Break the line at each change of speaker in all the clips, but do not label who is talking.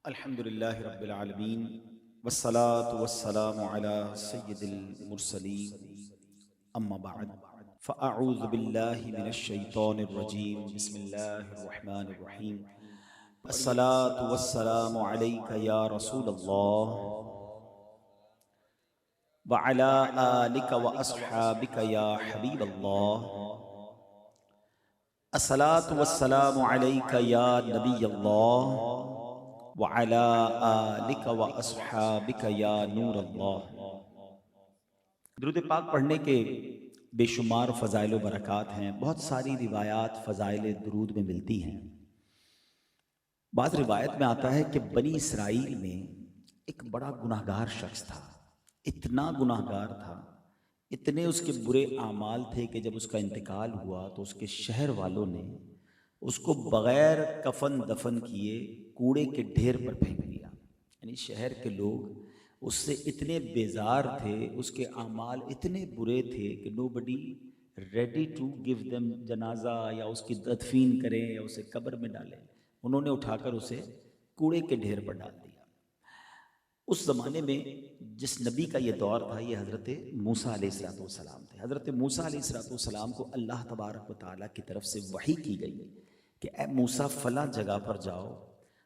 الحمد للہ رب العالمین والصلاة والسلام على سید المرسلین اما بعد فاعوذ باللہ من الشیطان الرجیم بسم اللہ الرحمن الرحیم الصلاة والسلام علیک یا رسول اللہ وعلى آلک واصحابک یا حبیب اللہ الصلاة والسلام علیک یا نبی اللہ وَعَلَىٰ آلِكَ وَأَصْحَابِكَ يَا نور اللہ۔ درود پاک پڑھنے کے بے شمار فضائل و برکات ہیں، بہت ساری روایات فضائل درود میں ملتی ہیں۔ بعض روایت میں آتا ہے کہ بنی اسرائیل میں ایک بڑا گناہگار شخص تھا، اتنا گناہگار تھا، اتنے اس کے برے اعمال تھے کہ جب اس کا انتقال ہوا تو اس کے شہر والوں نے اس کو بغیر کفن دفن کیے کوڑے کے ڈھیر پر پھینک دیا۔ یعنی شہر کے لوگ اس سے اتنے بیزار تھے، اس کے اعمال اتنے برے تھے کہ نو بڈی ریڈی ٹو گیو دیم جنازہ، یا اس کی تدفین کریں یا اسے قبر میں ڈالیں۔ انہوں نے اٹھا کر اسے کوڑے کے ڈھیر پر ڈال دیا۔ اس زمانے میں جس نبی کا یہ دور تھا یہ حضرت موسیٰ علیہ السلام تھے۔ حضرت موسیٰ علیہ السلام کو اللہ تبارک و تعالیٰ کی طرف سے وحی کی گئی کہ اے موسیٰ فلاں جگہ پر جاؤ،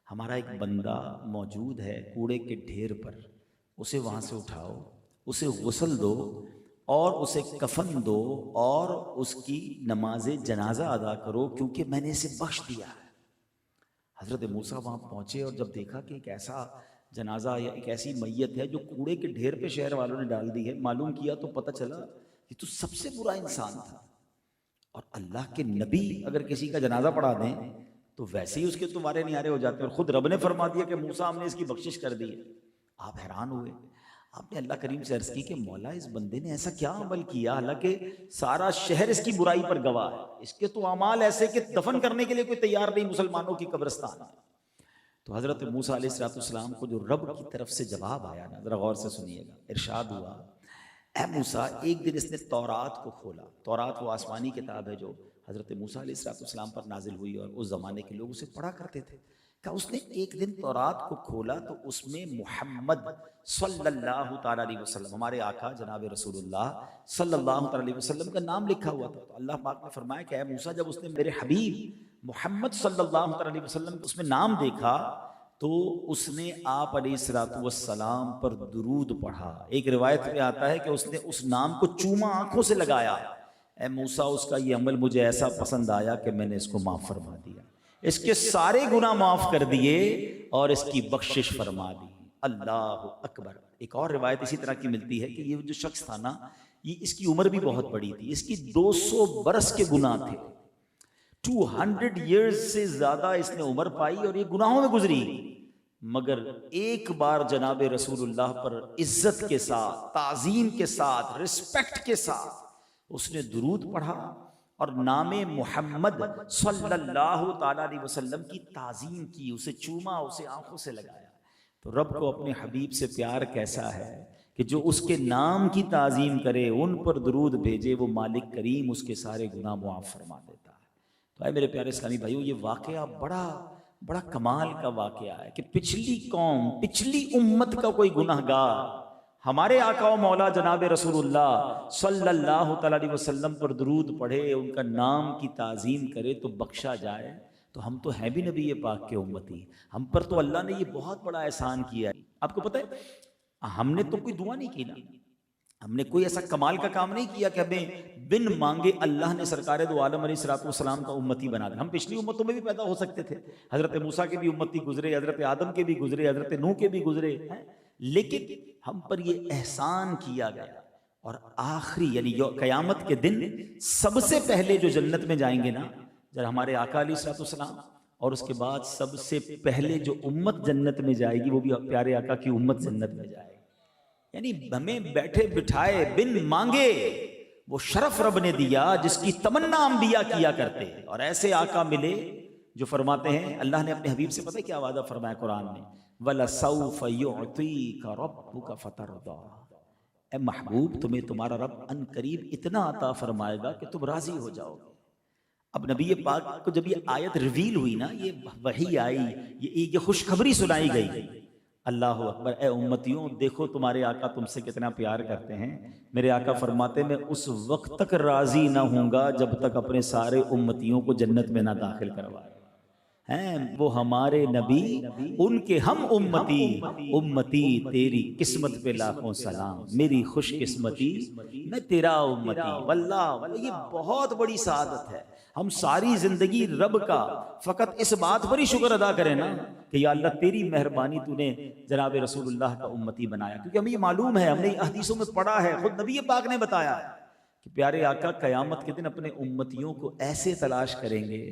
ہمارا ایک بندہ موجود ہے کوڑے کے ڈھیر پر، اسے وہاں سے اٹھاؤ، اسے غسل دو اور اسے کفن دو اور اس کی نماز جنازہ ادا کرو، کیونکہ میں نے اسے بخش دیا ہے۔ حضرت موسیٰ وہاں پہنچے اور جب دیکھا کہ ایک ایسا جنازہ یا ایک ایسی میت ہے جو کوڑے کے ڈھیر پہ شہر والوں نے ڈال دی ہے، معلوم کیا تو پتہ چلا یہ تو سب سے برا انسان تھا۔ اور اللہ کے نبی اگر کسی کا جنازہ پڑھا دیں تو ویسے ہی اس کے تمہارے نیارے ہو جاتے ہیں، اور خود رب نے فرما دیا کہ موسیٰ ہم نے اس کی بخشش کر دی ہے۔ آپ حیران ہوئے، آپ نے اللہ کریم سے عرض کی کہ مولا اس بندے نے ایسا کیا عمل کیا، حالانکہ سارا شہر اس کی برائی پر گواہ ہے، اس کے تو اعمال ایسے کہ دفن کرنے کے لیے کوئی تیار نہیں مسلمانوں کی قبرستان ہے۔ تو حضرت موسیٰ علیہ السلام کو جو رب کی طرف سے جواب آیا نا، ذرا غور سے سنیے گا، ارشاد ہوا اے موسیٰ، ایک دن اس نے تورات کو کھولا۔ تورات وہ آسمانی کتاب ہے جو حضرت موسیٰ علیہ السلام پر نازل ہوئی اور اس زمانے کے لوگ اسے پڑھا کرتے تھے۔ کہ اس نے ایک دن تورات کو کھولا تو اس میں محمد صلی اللہ تعالیٰ علیہ وسلم، ہمارے آقا جناب رسول اللہ صلی اللہ تعالیٰ علیہ وسلم کا نام لکھا ہوا تھا۔ تو اللہ پاک نے فرمایا کہ اے موسیٰ، جب اس نے میرے حبیب محمد صلی اللہ تعالیٰ علیہ وسلم اس میں نام دیکھا تو اس نے آپ علیہ السلام پر درود پڑھا۔ ایک روایت میں آتا ہے کہ اس نے اس نام کو چوما آنکھوں سے لگایا۔ اے موسیٰ، اس کا یہ عمل مجھے ایسا پسند آیا کہ میں نے اس کو معاف فرما دیا، اس کے سارے گناہ معاف کر دیے اور اس کی بخشش فرما دی۔ اللہ اکبر۔ ایک اور روایت اسی طرح کی ملتی ہے کہ یہ جو شخص تھا نا، یہ اس کی عمر بھی بہت بڑی تھی، اس کی 200 برس کے گناہ تھے، 200 ایئرز سے زیادہ اس نے عمر پائی اور یہ گناہوں میں گزری، مگر ایک بار جناب رسول اللہ پر عزت کے ساتھ، تعظیم کے ساتھ، رسپیکٹ کے ساتھ اس نے درود پڑھا اور نام محمد صلی اللہ تعالیٰ علیہ وسلم کی تعظیم کی، اسے چوما، اسے آنکھوں سے لگایا۔ تو رب کو اپنے حبیب سے پیار کیسا ہے کہ جو اس کے نام کی تعظیم کرے، ان پر درود بھیجے، وہ مالک کریم اس کے سارے گناہ معاف فرما دیتا ہے۔ تو اے میرے پیارے اسلامی بھائیو، یہ واقعہ بڑا کمال کا واقعہ ہے کہ پچھلی قوم، پچھلی امت کا کوئی گناہگار ہمارے آقا و مولا جناب رسول اللہ صلی اللہ تعالیٰ علیہ وسلم پر درود پڑھے، ان کا نام کی تعظیم کرے تو بخشا جائے۔ تو ہم تو ہیں بھی نبی پاک کے امتی، ہم پر تو اللہ نے یہ بہت بڑا احسان کیا ہے۔ آپ کو پتہ ہے ہم نے تو کوئی دعا نہیں کی نا، ہم نے کوئی ایسا کمال کا کام نہیں کیا کہ ہمیں بن مانگے اللہ نے سرکار دو عالم علیہ السلام کا امتی بنا دیا۔ ہم پچھلی امتوں میں بھی پیدا ہو سکتے تھے، حضرت موسیٰ کے بھی امتی گزرے، حضرت آدم کے بھی گزرے، حضرت نوح کے بھی گزرے، لیکن ہم پر یہ احسان کیا گیا۔ اور آخری یعنی قیامت کے دن سب سے پہلے جو جنت میں جائیں گے نا، جب ہمارے آقا علیہ السلام، اور اس کے بعد سب سے پہلے جو امت جنت میں جائے گی وہ بھی پیارے آقا کی امت جنت میں جائے گی۔ یعنی ہمیں بیٹھے بٹھائے بن مانگے وہ شرف رب نے دیا جس کی تمنا انبیاء کیا کرتے، اور ایسے آقا ملے جو فرماتے ہیں، اللہ نے اپنے حبیب سے پتہ کیا وعدہ فرمایا قرآن میں، وَلَسَوْفَ يُعْطِيكَ رَبُّكَ فَتَرْضَىٰ، اے محبوب تمہیں تمہارا رب ان قریب اتنا عطا فرمائے گا کہ تم راضی ہو جاؤ گے۔ اب نبی پاک کو جب یہ آیت ریویل ہوئی نا، یہ وحی آئی، یہ خوشخبری سنائی گئی، اللہ اکبر، اے امتیوں دیکھو تمہارے آقا تم سے کتنا پیار کرتے ہیں۔ میرے آقا فرماتے میں اس وقت تک راضی نہ ہوں گا جب تک اپنے سارے امتیوں کو جنت میں نہ داخل کروائے ہیں۔ وہ ہمارے نبی، ان کے ہم امتی، امتی تیری قسمت پہ لاکھوں سلام، میری خوش قسمتی میں تیرا امتی۔ واللہ یہ بہت بڑی سعادت ہے، ہم ساری زندگی رب کا فقط اس بات پر ہی شکر ادا کریں نا کہ یا اللہ تیری مہربانی تو نے جناب رسول اللہ کا امتی بنایا، کیونکہ ہمیں یہ معلوم ہے، ہم نے حدیثوں میں پڑھا ہے، خود نبی پاک نے بتایا کہ پیارے آقا قیامت کے دن اپنے امتیوں کو ایسے تلاش کریں گے،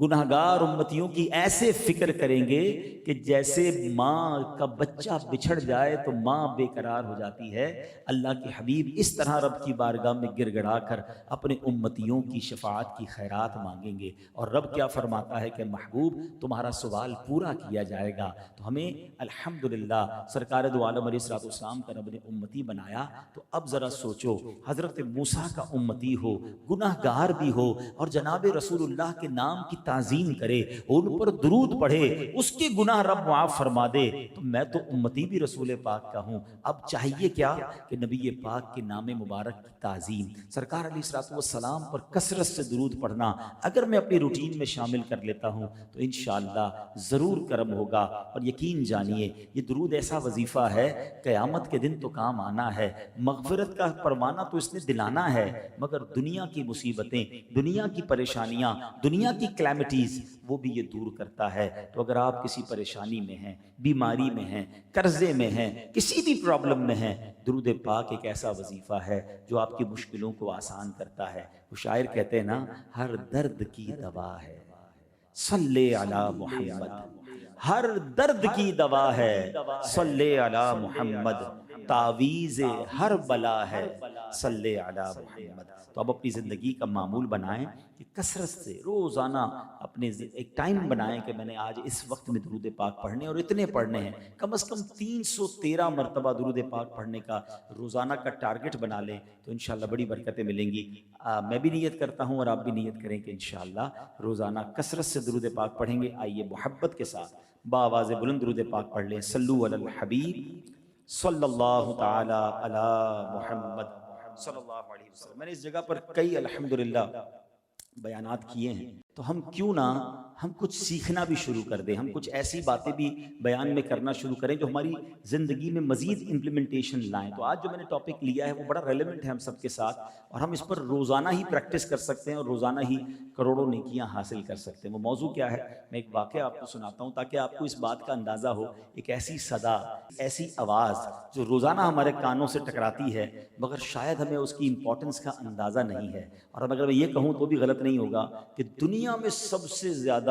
گناہگار امتیوں کی ایسے فکر کریں گے کہ جیسے ماں کا بچہ بچھڑ جائے تو ماں بے قرار ہو جاتی ہے، اللہ کے حبیب اس طرح رب کی بارگاہ میں گر گڑا کر اپنے امتیوں کی شفاعت کی خیرات مانگیں گے، اور رب کیا فرماتا ہے کہ محبوب تمہارا سوال پورا کیا جائے گا۔ تو ہمیں الحمدللہ سرکار دو عالم علیہ الصلوۃ والسلام کا رب نے امتی بنایا، تو اب ذرا سوچو حضرت موسیٰ کا امتی ہو، گناہ گار بھی ہو، اور جناب رسول اللہ کے نام کی تعظیم کرے، ان پر درود پڑھے، اس کے گناہ رب معاف فرما دے، تو میں تو امتی بھی رسول پاک کا ہوں۔ اب چاہیے کیا کہ نبی پاک کے نام مبارک کی تعظیم، سرکار علیہ الصلوۃ والسلام پر کثرت سے درود پڑھنا اگر میں اپنی روٹین میں شامل کر لیتا ہوں تو انشاءاللہ ضرور کرم ہوگا۔ اور یقین جانیے یہ درود ایسا وظیفہ ہے قیامت کے دن تو کام آنا ہے، مغفرت کا پروانہ تو اس نے دلانا ہے، مگر دنیا کی مصیبتیں، دنیا کی پریشانیاں، دنیا کی کلیمٹیز وہ بھی یہ دور کرتا ہے۔ تو اگر آپ کسی پریشانی میں ہیں، بیماری میں ہیں، قرضے میں ہیں، کسی بھی پرابلم میں ہیں، درود پاک ایک ایسا وظیفہ ہے جو آپ کی مشکلوں کو آسان کرتا ہے۔ وہ شاعر کہتے ہیں نا، ہر درد کی دوا ہے صلی علی محمد، ہر درد کی دوا ہے صلی علی محمد، تعویذ ہر بلا ہے صلی علی محمد۔ تو اب اپنی زندگی کا معمول بنائیں کہ کثرت سے روزانہ اپنے ایک ٹائم بنائیں کہ میں نے آج اس وقت میں درود پاک پڑھنے، اور اتنے پڑھنے ہیں، کم از کم 313 مرتبہ درود پاک پڑھنے کا روزانہ کا ٹارگٹ بنا لیں تو انشاءاللہ بڑی برکتیں ملیں گی۔ میں بھی نیت کرتا ہوں اور آپ بھی نیت کریں کہ انشاءاللہ روزانہ کثرت سے درود پاک پڑھیں گے۔ آئیے محبت کے ساتھ بآواز بلند درود پاک پڑھ لیں، صلو علی الحبیب صلی اللہ تعالی علی محمد صلی اللہ علیہ وسلم۔ میں نے اس جگہ پر کئی الحمدللہ بیانات کیے ہیں، تو ہم کیوں نہ ہم کچھ سیکھنا بھی شروع کر دیں، ہم کچھ ایسی باتیں بھی بیان میں کرنا شروع کریں جو ہماری زندگی میں مزید امپلیمنٹیشن لائیں۔ تو آج جو میں نے ٹاپک لیا ہے وہ بڑا ریلیونٹ ہے ہم سب کے ساتھ، اور ہم اس پر روزانہ ہی پریکٹس کر سکتے ہیں اور روزانہ ہی کروڑوں نیکیاں حاصل کر سکتے ہیں۔ وہ موضوع کیا ہے، میں ایک واقعہ آپ کو سناتا ہوں تاکہ آپ کو اس بات کا اندازہ ہو۔ ایک ایسی صدا، ایسی آواز جو روزانہ ہمارے کانوں سے ٹکراتی ہے مگر شاید ہمیں اس کی امپورٹنس کا اندازہ نہیں ہے، اور اگر میں یہ کہوں تو بھی غلط نہیں ہوگا کہ دنیا میں سب سے زیادہ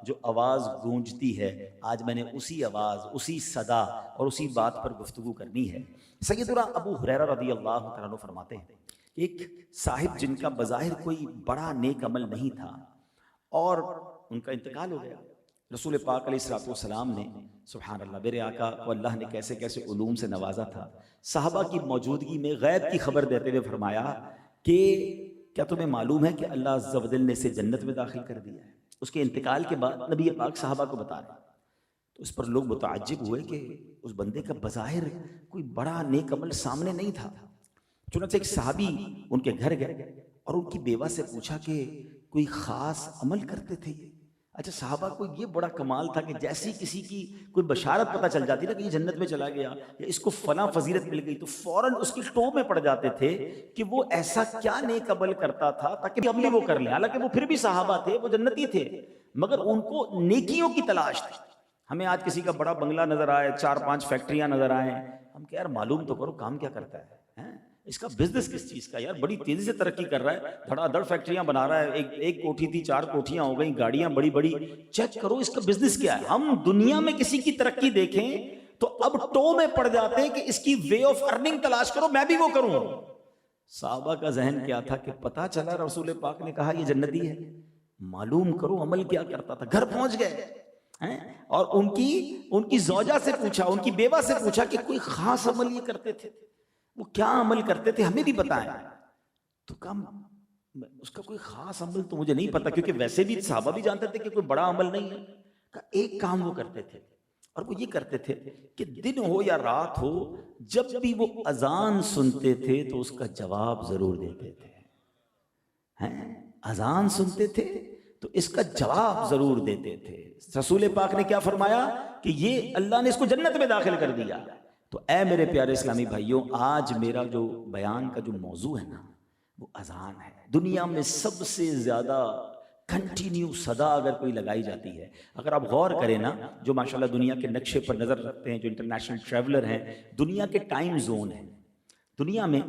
جو آواز گونجتی ہے، آج میں نے اسی آواز، اسی صدا اور اسی بات پر گفتگو کرنی ہے۔ سیدنا ابو ہریرہ رضی اللہ تعالیٰ عنہ فرماتے ہیں، ایک صاحب جن کا بظاہر کوئی بڑا نیک عمل نہیں تھا اور ان کا انتقال ہو گیا، رسول پاک علیہ الصلوۃ والسلام نے، سبحان اللہ، میرے آقا کو اللہ نے کیسے کیسے علوم سے نوازا تھا، صحابہ کی موجودگی میں غیب کی خبر دیتے ہوئے فرمایا کہ کیا تمہیں معلوم ہے کہ اللہ عز و جل نے اسے جنت میں داخل کر دیا ہے؟ اس کے انتقال کے بعد نبی پاک صحابہ کو بتا رہے ہیں، تو اس پر لوگ متعجب ہوئے کہ اس بندے کا بظاہر کوئی بڑا نیک عمل سامنے نہیں تھا۔ چنانچہ ایک صحابی ان کے گھر گئے اور ان کی بیوہ سے پوچھا کہ کوئی خاص عمل کرتے تھے یہ؟ اچھا، صحابہ کو یہ بڑا کمال تھا کہ جیسی کسی کی کوئی بشارت پتہ چل جاتی نا کہ یہ جنت میں چلا گیا یا اس کو فلاں فضیلت مل گئی تو فوراً اس کی ٹو میں پڑ جاتے تھے کہ وہ ایسا کیا نیک عمل کرتا تھا تاکہ ہم بھی وہ کر لیں۔ حالانکہ وہ پھر بھی صحابہ تھے، وہ جنتی تھے، مگر ان کو نیکیوں کی تلاش تھی۔ ہمیں آج کسی کا بڑا بنگلہ نظر آئے، 4-5 فیکٹریاں نظر آئیں، ہم کہ یار معلوم تو کرو کام کیا کرتا ہے، اس کا بزنس کس چیز کا، یار بڑی تیزی سے ترقی کر رہا ہے، دھڑا دھڑ فیکٹریاں بنا رہا ہے، ایک کوٹھی تھی 4 کوٹھیاں ہو گئیں، گاڑیاں بڑی بڑی، چیک کرو اس کا بزنس کیا ہے۔ ہم دنیا میں کسی کی ترقی دیکھیں تو اب ٹو میں پڑ جاتے ہیں کہ اس کی وے آف ارننگ تلاش کرو، میں بھی وہ کروں۔ صحابہ کا ذہن کیا تھا کہ پتہ چلا رسول پاک نے کہا یہ جنتی ہے، معلوم کرو عمل کیا کرتا تھا۔ گھر پہنچ گئے اور ان کی زوجہ سے پوچھا، ان کی بیوہ سے پوچھا کہ کوئی خاص عمل یہ کرتے تھے، وہ کیا عمل کرتے تھے، ہمیں بھی بتائیں۔ تو کہا اس کا کوئی خاص عمل تو مجھے نہیں پتا، کیونکہ ویسے بھی صحابہ بھی جانتے تھے کہ کوئی بڑا عمل نہیں ہے. ایک کام وہ کرتے تھے، اور وہ یہ کرتے تھے کہ دن ہو یا رات ہو، جب بھی وہ اذان سنتے تھے تو اس کا جواب ضرور دیتے تھے. اذان سنتے تھے تو اس کا جواب ضرور دیتے تھے. رسول پاک نے کیا فرمایا کہ یہ اللہ نے اس کو جنت میں داخل کر دیا. تو اے میرے پیارے اسلامی بھائیوں، آج میرا جو بیان کا جو موضوع ہے نا وہ اذان ہے. دنیا میں سب سے زیادہ کنٹینیو صدا اگر کوئی لگائی جاتی ہے، اگر آپ غور کریں نا، جو ماشاءاللہ دنیا کے نقشے پر نظر رکھتے ہیں، جو انٹرنیشنل ٹریولر ہیں، دنیا کے ٹائم زون ہیں، دنیا میں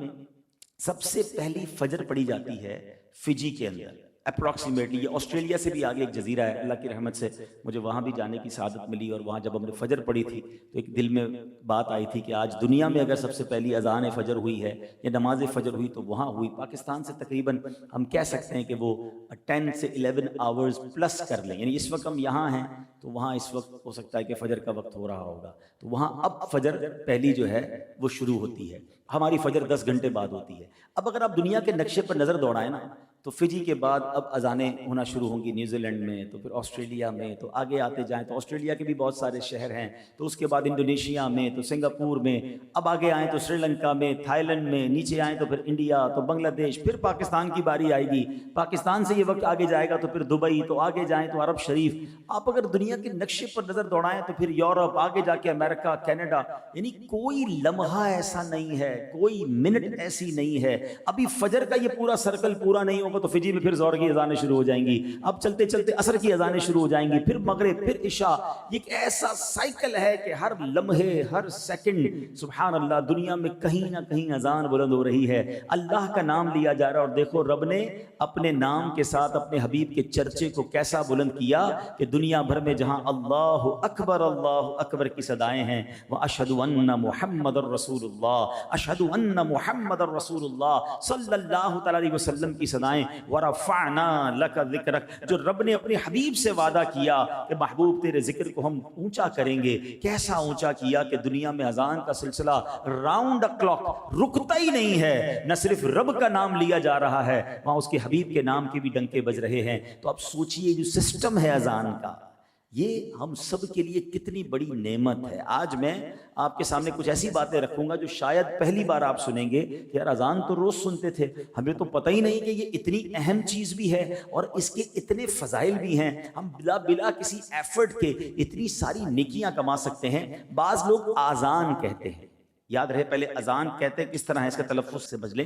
سب سے پہلی فجر پڑی جاتی ہے فجی کے اندر اپروکسیمیٹلی. یہ آسٹریلیا سے بھی آگے ایک جزیرہ ہے، اللہ کی رحمت سے مجھے وہاں بھی جانے کی سعادت ملی، اور وہاں جب ہم نے فجر پڑھی تھی تو ایک دل میں بات آئی تھی کہ آج دنیا میں اگر سب سے پہلی اذان فجر ہوئی ہے یا نماز فجر ہوئی تو وہاں ہوئی. پاکستان سے تقریباً ہم کہہ سکتے ہیں کہ وہ 10 سے 11 آورز پلس کر لیں، یعنی اس وقت ہم یہاں ہیں تو وہاں اس وقت ہو سکتا ہے کہ فجر کا وقت ہو رہا ہوگا، تو وہاں اب فجر پہلی جو ہے وہ شروع ہوتی ہے. ہماری فجر 10 گھنٹے بعد ہوتی ہے. اب اگر آپ دنیا کے نقشے پر نظر دوڑائیں نا تو فجی کے بعد اب اذانیں ہونا شروع ہوں گی نیوزی لینڈ میں، تو پھر آسٹریلیا میں، تو آگے آتے جائیں تو آسٹریلیا کے بھی بہت سارے شہر ہیں، تو اس کے بعد انڈونیشیا میں، تو سنگاپور میں، اب آگے آئیں تو سری لنکا میں، تھائی لینڈ میں، نیچے آئیں تو پھر انڈیا، تو بنگلہ دیش، پھر پاکستان کی باری آئے گی. پاکستان سے یہ وقت آگے جائے گا تو پھر دبئی، تو آگے جائیں تو عرب شریف. آپ اگر دنیا کے نقشے پر نظر دوڑائیں تو پھر یورپ، آگے جا کے امریکہ، کینیڈا، یعنی کوئی لمحہ ایسا نہیں ہے، کوئی منٹ ایسی نہیں ہے. ابھی فجر کا یہ پورا سرکل پورا نہیں ہوگا تو فجی میں پھر زور کی اذانیں شروع ہو جائیں گی، اب چلتے چلتے عصر کی اذانیں شروع ہو جائیں گی، پھر مغرب، پھر عشاء. یہ ایک ایسا سائیکل ہے کہ ہر لمحے، ہر سیکنڈ سبحان اللہ دنیا میں کہیں نہ کہیں اذان بلند ہو رہی ہے، اللہ کا نام لیا جا رہا ہے. اور دیکھو رب نے اپنے نام کے ساتھ اپنے حبیب کے چرچے کو کیسا بلند کیا کہ دنیا بھر میں جہاں اللہ اکبر کی صدائیں ہیں، وَأَشْهَدُ أَنَّ مُحَمَّدَ الرَّسُولُ اللَّهِ أَشْهَدُ أَنَّ مُحَمَّدَ الرَّسُولُ اللَّهِ صلی اللہ تعالی علیہ وسلم کی صدائیں، وَرَفَعْنَا لَكَ ذِكْرَكَ، جو رب نے اپنے حبیب سے وعدہ کیا کہ محبوب تیرے ذکر کو ہم اونچا کریں گے. کیسا اونچا کیا کہ دنیا میں اذان کا سلسلہ راؤنڈ دا کلاک رکتا ہی نہیں ہے. نہ صرف رب کا نام لیا جا رہا ہے، وہاں اس کے حبیب کے نام کے بھی ڈنکے بج رہے ہیں. تو اب سوچئے جو سسٹم ہے اذان کا، یہ ہم سب کے لیے کتنی بڑی نعمت ہے. آج میں آپ کے سامنے کچھ ایسی باتیں رکھوں گا جو شاید پہلی بار آپ سنیں گے کہ یار اذان تو روز سنتے تھے، ہمیں تو پتہ ہی نہیں کہ یہ اتنی اہم چیز بھی ہے اور اس کے اتنے فضائل بھی ہیں. ہم بلا کسی ایفرٹ کے اتنی ساری نیکیاں کما سکتے ہیں. بعض لوگ آذان کہتے ہیں، یاد رہے پہلے اذان کہتے کس طرح ہے، اس کا تلفظ سے بچ لیں.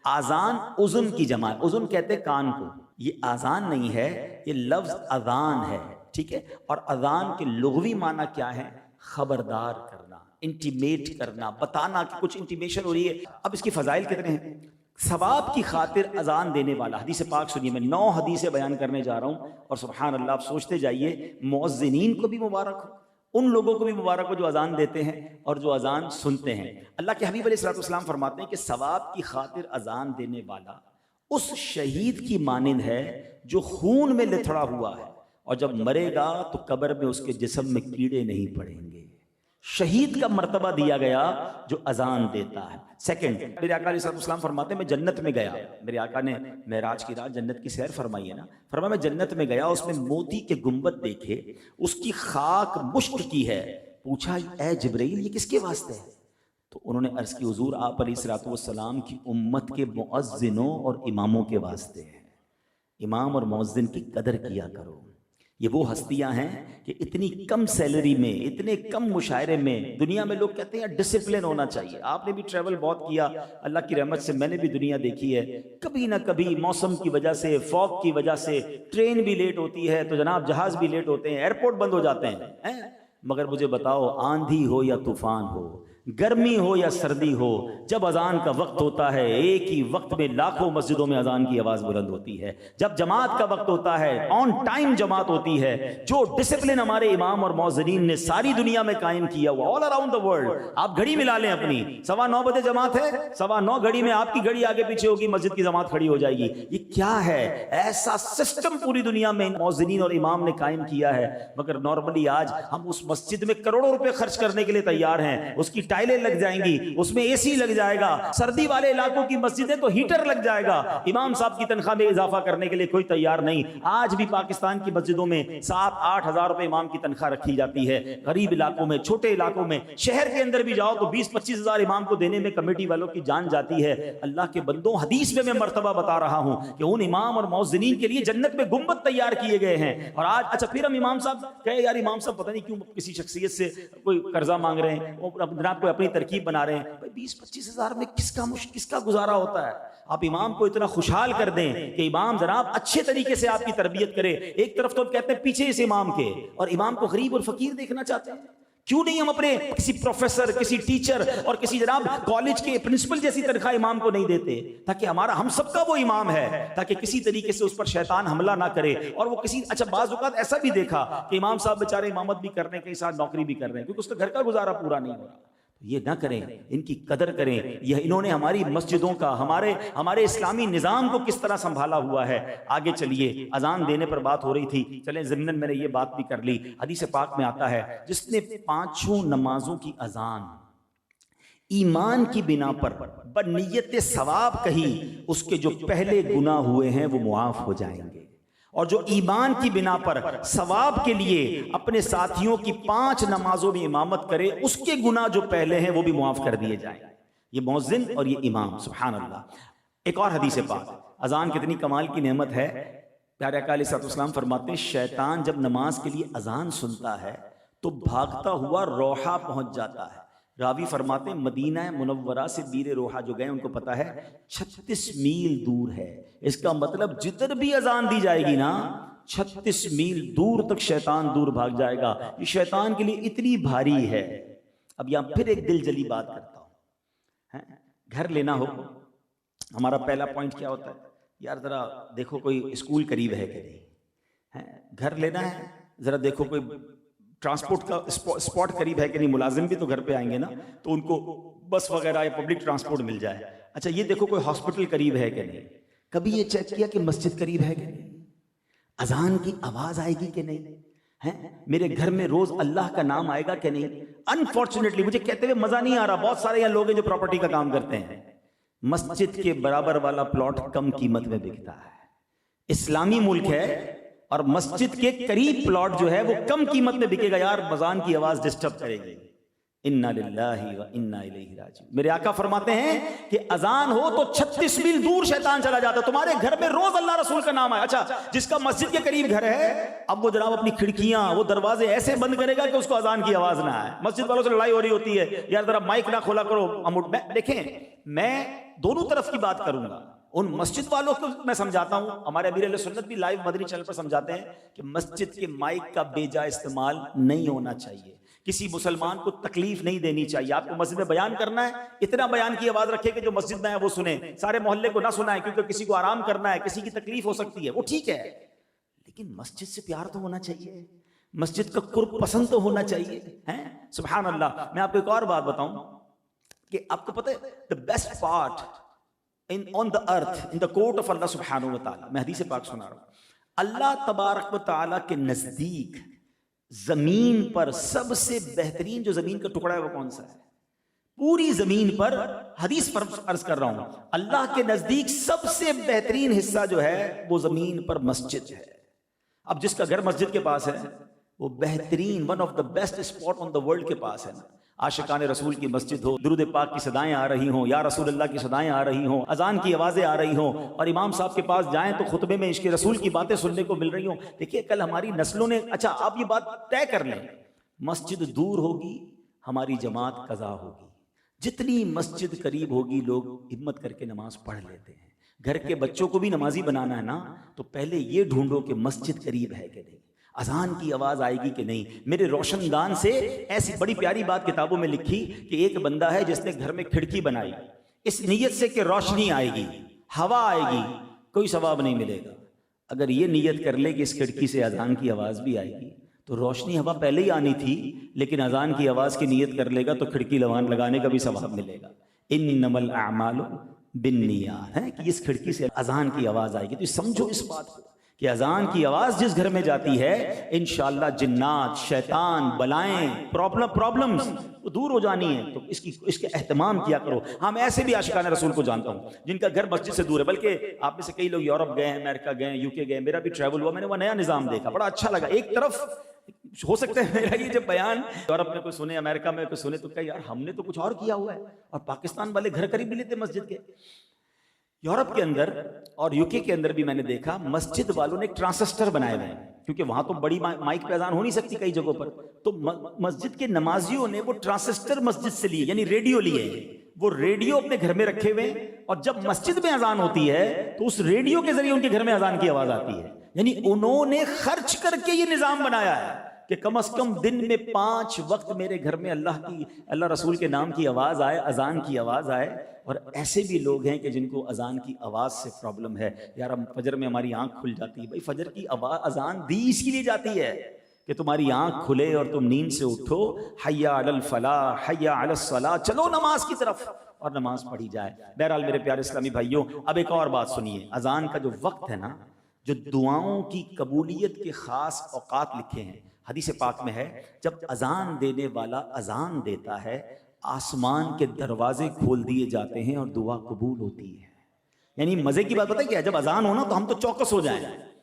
آذان اذن کی جمع ہے، اذن کہتے کان کو، یہ آذان نہیں ہے، یہ لفظ اذان ہے، ٹھیک ہے. اور اذان کے لغوی معنی کیا ہے؟ خبردار کرنا، انٹیمیٹ کرنا، بتانا کہ کچھ انٹیمیشن ہو رہی ہے. اب اس کی فضائل کتنے ہیں؟ ثواب کی خاطر اذان دینے والا، حدیث پاک سنیے، میں 9 حدیثیں بیان کرنے جا رہا ہوں، اور سبحان اللہ آپ سوچتے جائیے، مؤذنین کو بھی مبارک ہو، ان لوگوں کو بھی مبارک ہو جو اذان دیتے ہیں اور جو اذان سنتے ہیں. اللہ کے حبیب علیہ السلام فرماتے ہیں کہ ثواب کی خاطر اذان دینے والا اس شہید کی مانند ہے جو خون میں لتھڑا ہوا ہے، اور جب مرے گا تو قبر میں اس کے جسم میں کیڑے نہیں پڑیں گے. شہید کا مرتبہ دیا گیا جو اذان دیتا ہے. سیکنڈ، میرے آقا علیہ السلام فرماتے ہیں میں جنت میں گیا، میرے آقا نے معراج کی رات جنت کی سیر فرمائی ہے نا، فرمایا میں جنت میں گیا، اس میں موتی کے گنبد دیکھے، اس کی خاک مشک کی ہے. پوچھا اے جبرائیل یہ کس کے واسطے ہے؟ تو انہوں نے عرض کی حضور آپ علیہ السلام کی امت کے مؤذنوں اور اماموں کے واسطے ہے. امام اور مؤذن کی قدر کیا کرو. یہ وہ ہستیاں ہیں کہ اتنی کم سیلری میں، اتنے کم مشاعرے میں، دنیا میں لوگ کہتے ہیں ڈسپلن ہونا چاہیے. آپ نے بھی ٹریول بہت کیا، اللہ کی رحمت سے میں نے بھی دنیا دیکھی ہے. کبھی نہ کبھی موسم کی وجہ سے، فوگ کی وجہ سے ٹرین بھی لیٹ ہوتی ہے تو جناب جہاز بھی لیٹ ہوتے ہیں، ایئرپورٹ بند ہو جاتے ہیں. مگر مجھے بتاؤ، آندھی ہو یا طوفان ہو، گرمی ہو یا سردی ہو، جب اذان کا وقت ہوتا ہے ایک ہی وقت میں لاکھوں مسجدوں میں اذان کی آواز بلند ہوتی ہے. جب جماعت کا وقت ہوتا ہے آن ٹائم جماعت ہوتی ہے. جو ڈسپلن ہمارے امام اور مؤذنین نے ساری دنیا میں قائم کیا ہوا، آل اراؤنڈ دا ورلڈ، آپ گھڑی ملا لیں اپنی، 9:15 بجے جماعت ہے، 9:15 گھڑی میں آپ کی گھڑی آگے پیچھے ہوگی، مسجد کی جماعت کھڑی ہو جائے گی. یہ کیا ہے؟ ایسا سسٹم پوری دنیا میں مؤذنین اور امام نے قائم کیا ہے. مگر نارملی آج ہم اس مسجد میں کروڑوں روپے خرچ کرنے کے لیے تیار ہیں، اس کی ٹائلیں لگ جائیں گی, اس میں اے سی لگ جائے گا, سردی والے علاقوں کی مسجدیں تو ہیٹر لگ جائے گا. امام صاحب کی تنخواہ میں اضافہ کرنے کے لیے کوئی تیار نہیں. آج بھی پاکستان کی مسجدوں میں 7-8 ہزار روپے امام کی تنخواہ رکھی جاتی ہے. غریب علاقوں میں, چھوٹے علاقوں میں, شہر کے اندر بھی جاؤ تو 20-25 ہزار امام کو دینے میں کمیٹی والوں کی جان جاتی ہے. اللہ کے بندوں, حدیث میں مرتبہ بتا رہا ہوں کہ ان امام اور مؤذنین کے لیے جنت میں گنبد تیار کیے گئے ہیں. اور آج اچھا پھر ہم امام صاحب کہے یار امام صاحب پتہ نہیں کیوں کسی شخصیت سے کوئی قرضہ مانگ رہے ہیں, جناب کوئی اپنی ترکیب بنا رہے ہیں. 20-25 ہزار میں کس کا گزارا ہوتا ہے؟ آپ امام کو اتنا خوشحال کر دیں کہ امام جناب اچھے طریقے سے آپ کی تربیت کرے. ایک طرف تو کہتے ہیں پیچھے اس امام کے, اور امام کو غریب اور فقیر دیکھنا چاہتے ہیں. کیوں نہیں ہم اپنے کسی پروفیسر, کسی ٹیچر اور کسی جناب کالج کے پرنسپل جیسی تنخواہ امام کو نہیں دیتے, تاکہ ہم سب کا وہ امام ہے, تاکہ کسی طریقے سے اس پر شیطان حملہ نہ کرے. اور وہ کسی اچھا بعض اوقات ایسا بھی دیکھا کہ امام صاحب بیچارے امامت بھی کر رہے ہیں, کئی ساتھ نوکری بھی کر رہے ہیں, کیونکہ اس کا گھر کا گزارا پورا نہیں ہو رہا. یہ نہ کریں, ان کی قدر کریں. یہ انہوں نے ہماری مسجدوں کا, ہمارے اسلامی نظام کو کس طرح سنبھالا ہوا ہے. آگے چلیے, اذان دینے پر بات ہو رہی تھی, چلیں ضمناً میں نے یہ بات بھی کر لی. حدیث پاک میں آتا ہے جس نے 5 نمازوں کی اذان ایمان کی بنا پر بنیت ثواب کہی, اس کے جو پہلے گناہ ہوئے ہیں وہ معاف ہو جائیں گے. اور جو ایمان کی بنا پر ثواب کے لیے اپنے ساتھیوں کی 5 نمازوں میں امامت کرے, اس کے گناہ جو پہلے ہیں وہ بھی معاف کر دیے جائیں. یہ مؤذن اور یہ امام, سبحان اللہ. ایک اور حدیث پاک, اذان کتنی کمال کی نعمت ہے. پیارے آقا علیہ السلام فرماتے ہیں شیطان جب نماز کے لیے اذان سنتا ہے تو بھاگتا ہوا روحہ پہنچ جاتا ہے. راوی فرماتے ہیں مدینہ منورہ سے بیر روحہ جو گئے ان کو پتا ہے 36 میل دور ہے. اس کا مطلب جدھر بھی اذان دی جائے گی نا 36 میل دور تک شیطان دور بھاگ جائے گا. یہ شیطان کے لیے اتنی بھاری ہے. اب یہاں پھر ایک دل جلی بات کرتا ہوں. گھر لینا ہو, ہمارا پہلا پوائنٹ کیا ہوتا ہے, یار ذرا دیکھو کوئی اسکول قریب ہے کہ نہیں. گھر لینا ہے, ذرا دیکھو کوئی ٹرانسپورٹ کا اسپاٹ قریب ہے کہ نہیں. ملازم بھی تو گھر پہ آئیں گے نا, تو ان کو بس وغیرہ یا پبلک ٹرانسپورٹ مل جائے. اچھا یہ دیکھو کوئی ہاسپٹل قریب ہے کہ نہیں. کبھی یہ چیک کیا کہ مسجد قریب ہے کہ نہیں, اذان کی آواز آئے گی کہ نہیں, میرے گھر میں روز اللہ کا نام آئے گا کہ نہیں. انفارچونیٹلی مجھے کہتے ہوئے مزہ نہیں آ رہا, بہت سارے یہاں لوگ ہیں جو پراپرٹی کا کام کرتے ہیں, مسجد کے برابر والا پلاٹ کم قیمت میں بکتا ہے. اسلامی ملک ہے اور مسجد کے قریب پلاٹ جو ہے وہ کم قیمت میں بکے گا. یار اذان کی آواز ڈسٹرب کرے گی. انا للہ و انا الیہ راجعون. میرے آقا فرماتے ہیں کہ اذان ہو تو 36 میل دور شیطان چلا جاتا ہے. تمہارے گھر میں روز اللہ رسول کا نام ہے. اچھا جس کا مسجد کے قریب گھر ہے, اب وہ جناب اپنی کھڑکیاں وہ دروازے ایسے بند کرے گا کہ اس کو اذان کی آواز نہ آئے. مسجد والوں سے لڑائی ہو رہی ہوتی ہے, یار ذرا مائک نہ کھولا کرو. دیکھیں میں دونوں طرف کی بات کروں گا. ان مسجد والوں کو میں سمجھاتا ہوں, ہمارے امیر اہل سنت بھی لائیو مدنی چینل پر سمجھاتے ہیں کہ مسجد کے مائک کا بے جا استعمال نہیں ہونا چاہیے. کسی مسلمان کو تکلیف نہیں دینی چاہیے. آپ کو مسجد میں بیان کرنا ہے, اتنا بیان کی آواز رکھے کہ جو مسجد میں ہے وہ سنیں, سارے محلے کو نہ سنائیں, کیونکہ کسی کو آرام کرنا ہے, کسی کی تکلیف ہو سکتی ہے, وہ ٹھیک ہے. لیکن مسجد سے پیار تو ہونا چاہیے, مسجد کا قرب پسند تو ہونا چاہیے. سبحان اللہ. میں آپ کو ایک اور بات بتاؤں کہ آپ کو پتہ ہے the best part on the earth in the court of Allah subhanahu wa ta'ala, میں حدیث پاک سنا رہا ہوں, اللہ تبارک و تعالیٰ کے نزدیک زمین پر سب سے بہترین جو زمین کا ٹکڑا ہے وہ کون سا ہے؟ پوری زمین پر, حدیث پر عرض کر رہا ہوں, اللہ کے نزدیک سب سے بہترین حصہ جو ہے وہ زمین پر مسجد ہے. اب جس کا گھر مسجد کے پاس ہے وہ بہترین one of the best spot on the world کے پاس ہے نا. عاشقان رسول کی مسجد ہو, درود پاک کی صدائیں آ رہی ہوں, یا رسول اللہ کی صدائیں آ رہی ہوں, اذان کی آوازیں آ رہی ہوں, اور امام صاحب کے پاس جائیں تو خطبے میں عشق رسول کی باتیں سننے کو مل رہی ہوں. دیکھیے کل ہماری نسلوں نے, اچھا آپ یہ بات طے کر لیں, مسجد دور ہوگی ہماری جماعت قضا ہوگی. جتنی مسجد قریب ہوگی لوگ ہمت کر کے نماز پڑھ لیتے ہیں. گھر کے بچوں کو بھی نمازی بنانا ہے نا, تو پہلے یہ ڈھونڈو کہ مسجد قریب ہے کہ نہیں, اذان کی آواز آئے گی کہ نہیں. میرے روشن دان سے ایسی بڑی پیاری بات کتابوں میں لکھی کہ ایک بندہ ہے جس نے گھر میں کھڑکی بنائی اس نیت سے کہ روشنی آئے گی, ہوا آئے گی, کوئی ثواب نہیں ملے گا. اگر یہ نیت کر لے کہ اس کھڑکی سے اذان کی آواز بھی آئے گی تو روشنی ہوا پہلے ہی آنی تھی, لیکن اذان کی آواز کی نیت کر لے گا تو کھڑکی لگانے کا بھی ثواب ملے گا. انما الاعمال بالنیات ہے کہ اس کھڑکی سے اذان کی آواز آئے گی. تو سمجھو اس بات کو کہ اذان کی آواز جس گھر میں جاتی ہے انشاءاللہ جنات، شیطان، بلائیں، پرابلمز وہ دور ہو جانی ہیں. تو اس کے اہتمام کیا کرو. ہاں میں ایسے بھی عاشقان رسول کو جانتا ہوں جن کا گھر مسجد سے دور ہے، بلکہ آپ میں سے کئی لوگ یورپ گئے ہیں، امریکہ گئے ہیں، یو کے گئے، میرا بھی ٹریول ہوا، میں نے وہ نیا نظام دیکھا، بڑا اچھا لگا. ایک طرف ہو سکتا ہے میرا یہ جب بیان یورپ میں کوئی سنے، امریکہ میں کوئی سنے تو کہ یار ہم نے تو کچھ اور کیا ہوا ہے، اور پاکستان والے گھر قریب نہیں لیتے مسجد کے. یورپ کے اندر اور یو کے اندر بھی میں نے دیکھا مسجد والوں نے ایک ٹرانسسٹر بنائے ہوئے ہیں، کیونکہ وہاں تو بڑی مائک پہ اذان ہو نہیں سکتی کئی جگہوں پر، تو مسجد کے نمازیوں نے وہ ٹرانسسٹر مسجد سے لیے، یعنی ریڈیو لیے. وہ ریڈیو اپنے گھر میں رکھے ہوئے ہیں، اور جب مسجد میں اذان ہوتی ہے تو اس ریڈیو کے ذریعے ان کے گھر میں اذان کی آواز آتی ہے. یعنی انہوں نے خرچ کر کے یہ نظام بنایا ہے کہ کم از کم دن میں 5 وقت میرے گھر میں اللہ رسول کے نام کی آواز آئے، اذان کی آواز آئے. اور ایسے بھی لوگ ہیں کہ جن کو اذان کی آواز سے پرابلم ہے. یار ہم فجر میں ہماری آنکھ کھل جاتی ہے، بھائی فجر کی اذان دی اس کے لیے جاتی ہے کہ تمہاری آنکھ کھلے اور تم نیند سے اٹھو، حی علی الفلاح، حی علی الصلاح، چلو نماز کی طرف، اور نماز پڑھی جائے. بہرحال میرے پیارے اسلامی بھائیوں، اب ایک اور بات سنیے. اذان کا جو وقت ہے نا، جو دعاؤں کی قبولیت کے خاص اوقات لکھے ہیں، حدیث پاک میں ہے جب اذان دینے والا اذان دیتا ہے آسمان کے دروازے کھول دیے جاتے ہیں اور دعا قبول ہوتی ہے. یعنی مزے کی بات پتہ کیا ہے، جب اذان ہو نا تو ہم تو چوکس ہو جائیں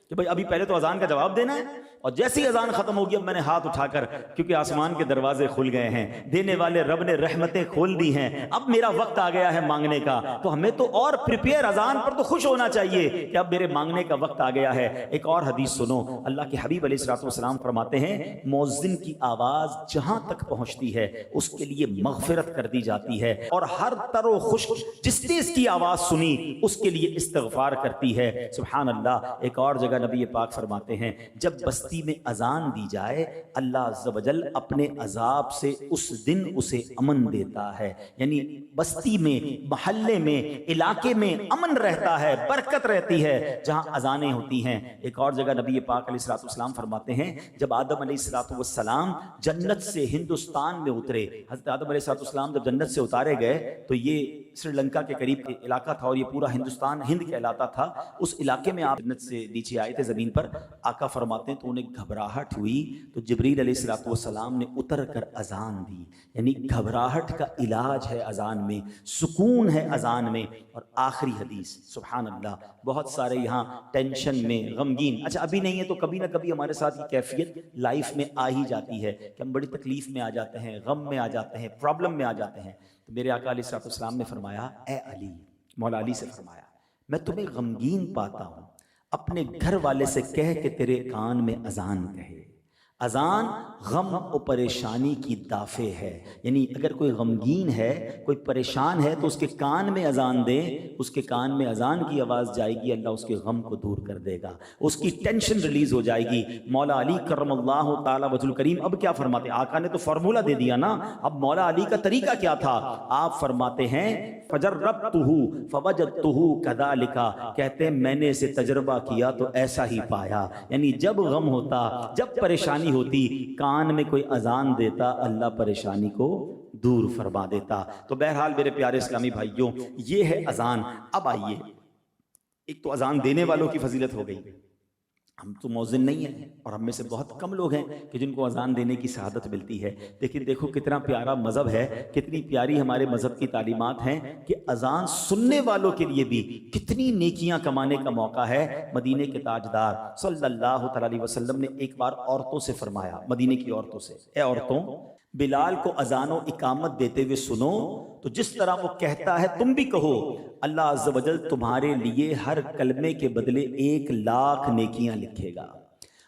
کہ بھائی ابھی پہلے تو اذان کا جواب دینا ہے، اور جیسے ہی اذان ختم ہوگی اب میں نے ہاتھ اٹھا کر، کیونکہ آسمان کے دروازے کھل گئے ہیں، دینے والے رب نے رحمتیں کھول دی ہیں، اب میرا وقت آ گیا ہے مانگنے کا. تو ہمیں تو اور پریپیئر، اذان پر تو خوش ہونا چاہیے کہ اب میرے مانگنے کا وقت آ گیا ہے. ایک اور حدیث سنو، اللہ کے حبیب علیہ الصلوۃ والسلام فرماتے ہیں مؤذن کی آواز جہاں تک پہنچتی ہے اس کے لیے مغفرت کر دی جاتی ہے، اور ہر تر و خشک جس نے اس کی آواز سنی اس کے لیے استغفار کرتی ہے. سبحان اللہ. ایک اور جگہ نبی پاک فرماتے ہیں جب بستی میں اذان دی جائے اللہ عز و جل اپنے عذاب سے اس دن اسے امن دیتا ہے. یعنی بستی میں، محلے میں، علاقے میں امن رہتا ہے، برکت رہتی ہے جہاں اذانیں ہوتی ہیں. ایک اور جگہ نبی پاک علیہ الصلوۃ والسلام فرماتے ہیں جب آدم علیہ الصلوۃ والسلام جنت سے ہندوستان میں اترے، حضرت آدم علیہ الصلوۃ والسلام جب جنت سے اتارے گئے تو یہ سری لنکا کے قریب علاقہ تھا، اور یہ پورا ہندوستان ہند کہلاتا تھا. اس علاقے میں آپ جنت سے نیچے آئے تھے زمین پر. آقا فرماتے ہیں تو انہیں گھبراہٹ ہوئی تو جبریل علیہ الصلوۃ والسلام نے اتر کر اذان دی. یعنی گھبراہٹ کا علاج ہے اذان میں، سکون ہے اذان میں. اور آخری حدیث، سبحان اللہ، بہت سارے یہاں ٹینشن میں، غمگین، اچھا ابھی نہیں ہے تو کبھی نہ کبھی ہمارے ساتھ یہ کیفیت لائف میں آ ہی جاتی ہے کہ ہم بڑی تکلیف میں آ جاتے ہیں، غم میں آ جاتے ہیں، پرابلم میں آ جاتے ہیں. تو میرے آقا علیہ الصلوۃ والسلام نے فرمایا، اے علی، مولا علی سے فرمایا، میں تمہیں غمگین پاتا ہوں، اپنے گھر والے سے کہہ کہ تیرے کان میں اذان کہے. اذان غم و پریشانی کی دافع ہے. یعنی اگر کوئی غمگین ہے، کوئی پریشان ہے تو اس کے کان میں اذان دے، اس کے کان میں اذان کی آواز جائے گی، اللہ اس کے غم کو دور کر دے گا، اس کی ٹینشن ریلیز ہو جائے گی. مولا علی کرم اللہ تعالی وجہ الکریم اب کیا فرماتے ہیں؟ آقا نے تو فارمولہ دے دیا نا، اب مولا علی کا طریقہ کیا تھا؟ آپ فرماتے ہیں فجربتہ فوجدتہ کذالک، کہتے ہیں میں نے اسے تجربہ کیا تو ایسا ہی پایا. یعنی جب غم ہوتا، جب پریشانی ہوتی، کان میں کوئی اذان دیتا، اللہ پریشانی کو دور فرما دیتا. تو بہرحال میرے پیارے اسلامی بھائیوں، یہ ہے اذان. اب آئیے، ایک تو اذان دینے والوں کی فضیلت ہو گئی. ہم تو مؤذن نہیں ہیں، اور ہم میں سے بہت کم لوگ ہیں کہ جن کو اذان دینے کی سعادت ملتی ہے. لیکن دیکھو کتنا پیارا مذہب ہے، کتنی پیاری ہمارے مذہب کی تعلیمات ہیں کہ اذان سننے والوں کے لیے بھی کتنی نیکیاں کمانے کا موقع ہے. مدینے کے تاجدار صلی اللہ علیہ وسلم نے ایک بار عورتوں سے فرمایا، مدینے کی عورتوں سے، اے عورتوں، بلال کو اذان و اقامت دیتے ہوئے سنو تو جس طرح وہ کہتا ہے تم بھی کہو، اللہ عز و جل تمہارے لیے ہر کلمے کے بدلے 1,00,000 نیکیاں لکھے گا،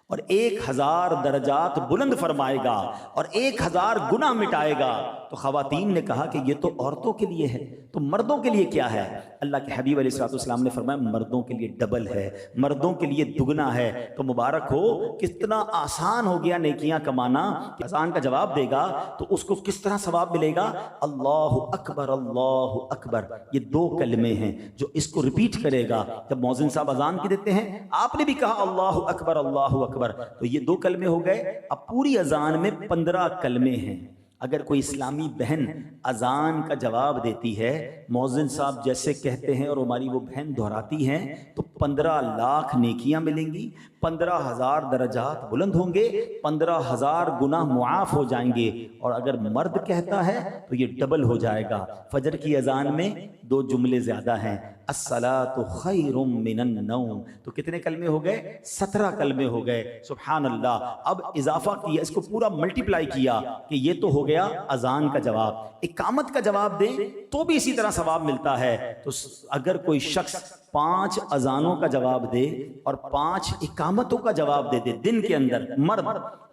اور 1,000 درجات بلند فرمائے گا، اور 1,000 گناہ مٹائے گا. تو خواتین نے کہا کہ یہ تو عورتوں کے لیے ہے، تو مردوں کے لیے کیا ہے؟ اللہ کے حبیب علیہ الصلوۃ والسلام نے فرمایا مردوں کے لیے ڈبل ہے، مردوں کے لیے دگنا ہے. تو مبارک ہو، کتنا آسان ہو گیا نیکیاں کمانا. اذان کا جواب دے گا تو اس کو کس طرح ثواب ملے گا؟ اللہ اکبر، اللہ اکبر، یہ 2 کلمے ہیں جو اس کو ریپیٹ کرے گا. جب مؤذن صاحب اذان کی دیتے ہیں، آپ نے بھی کہا اللہ اکبر، اللہ اکبر، تو یہ 2 کلمے ہو گئے. اب پوری اذان میں 15 کلمے ہیں. اگر کوئی اسلامی بہن اذان کا جواب دیتی ہے، مؤذن صاحب جیسے کہتے ہیں اور ہماری وہ بہن دہراتی ہیں، تو 15 لاکھ نیکیاں ملیں گی، 15,000 درجات بلند ہوں گے، 15,000 گناہ معاف ہو جائیں گے. اور اگر مرد کہتا ہے تو یہ ڈبل ہو جائے گا. فجر کی اذان میں 2 جملے زیادہ ہیں، الصلاۃ خیر من النوم. تو کتنے کلمے ہو گئے؟ 17 کلمے ہو گئے. سبحان اللہ. اب اضافہ کیا، اس کو پورا ملٹیپلائی کیا کہ یہ تو ہو گیا اذان کا جواب. اقامت کا جواب دیں تو بھی اسی طرح ثواب ملتا ہے. تو اگر کوئی شخص 5 اذانوں کا جواب دے اور 5 اقامتوں کا جواب دے دے دن کے اندر مرد،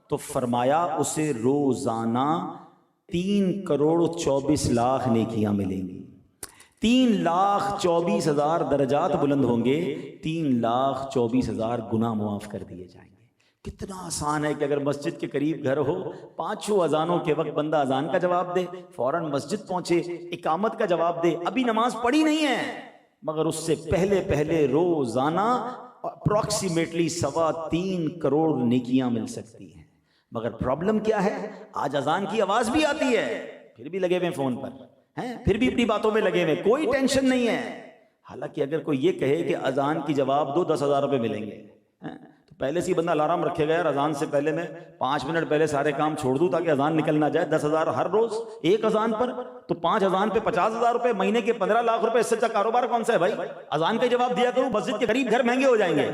تو فرمایا اسے روزانہ 3,24,00,000 نیکیاں ملیں گی. 3,24,000 درجات بلند ہوں گے، 3,24,000 گناہ معاف کر دیے جائیں گے. کتنا آسان ہے کہ اگر مسجد کے قریب گھر ہو، 5 اذانوں کے وقت بندہ اذان کا جواب دے، فوراً مسجد پہنچے، اقامت کا جواب دے. ابھی نماز پڑھی نہیں ہے مگر اس سے پہلے روزانہ اپروکسیمیٹلی 3.25 کروڑ نیکیاں مل سکتی ہیں. مگر پرابلم کیا ہے؟ آج اذان کی آواز بھی آتی ہے پھر بھی لگے ہوئے فون پر ہیں، پھر بھی اپنی باتوں میں لگے ہوئے، کوئی ٹینشن نہیں ہے. حالانکہ اگر کوئی یہ کہے کہ اذان کی جواب دو 10,000 روپے ملیں گے، تو پہلے سے ہی بندہ الارم رکھے گا، یار اذان سے پہلے میں 5 منٹ پہلے سارے کام چھوڑ دوں تاکہ اذان نکل نہ جائے. 10,000 ہر روز ایک اذان پر، تو 5 اذان پہ 50,000 روپے، مہینے کے 15 لاکھ روپے. اس سے اچھا کاروبار کون سا ہے بھائی؟ اذان کا جواب دیا کرو. مسجد کے قریب گھر مہنگے ہو جائیں گے.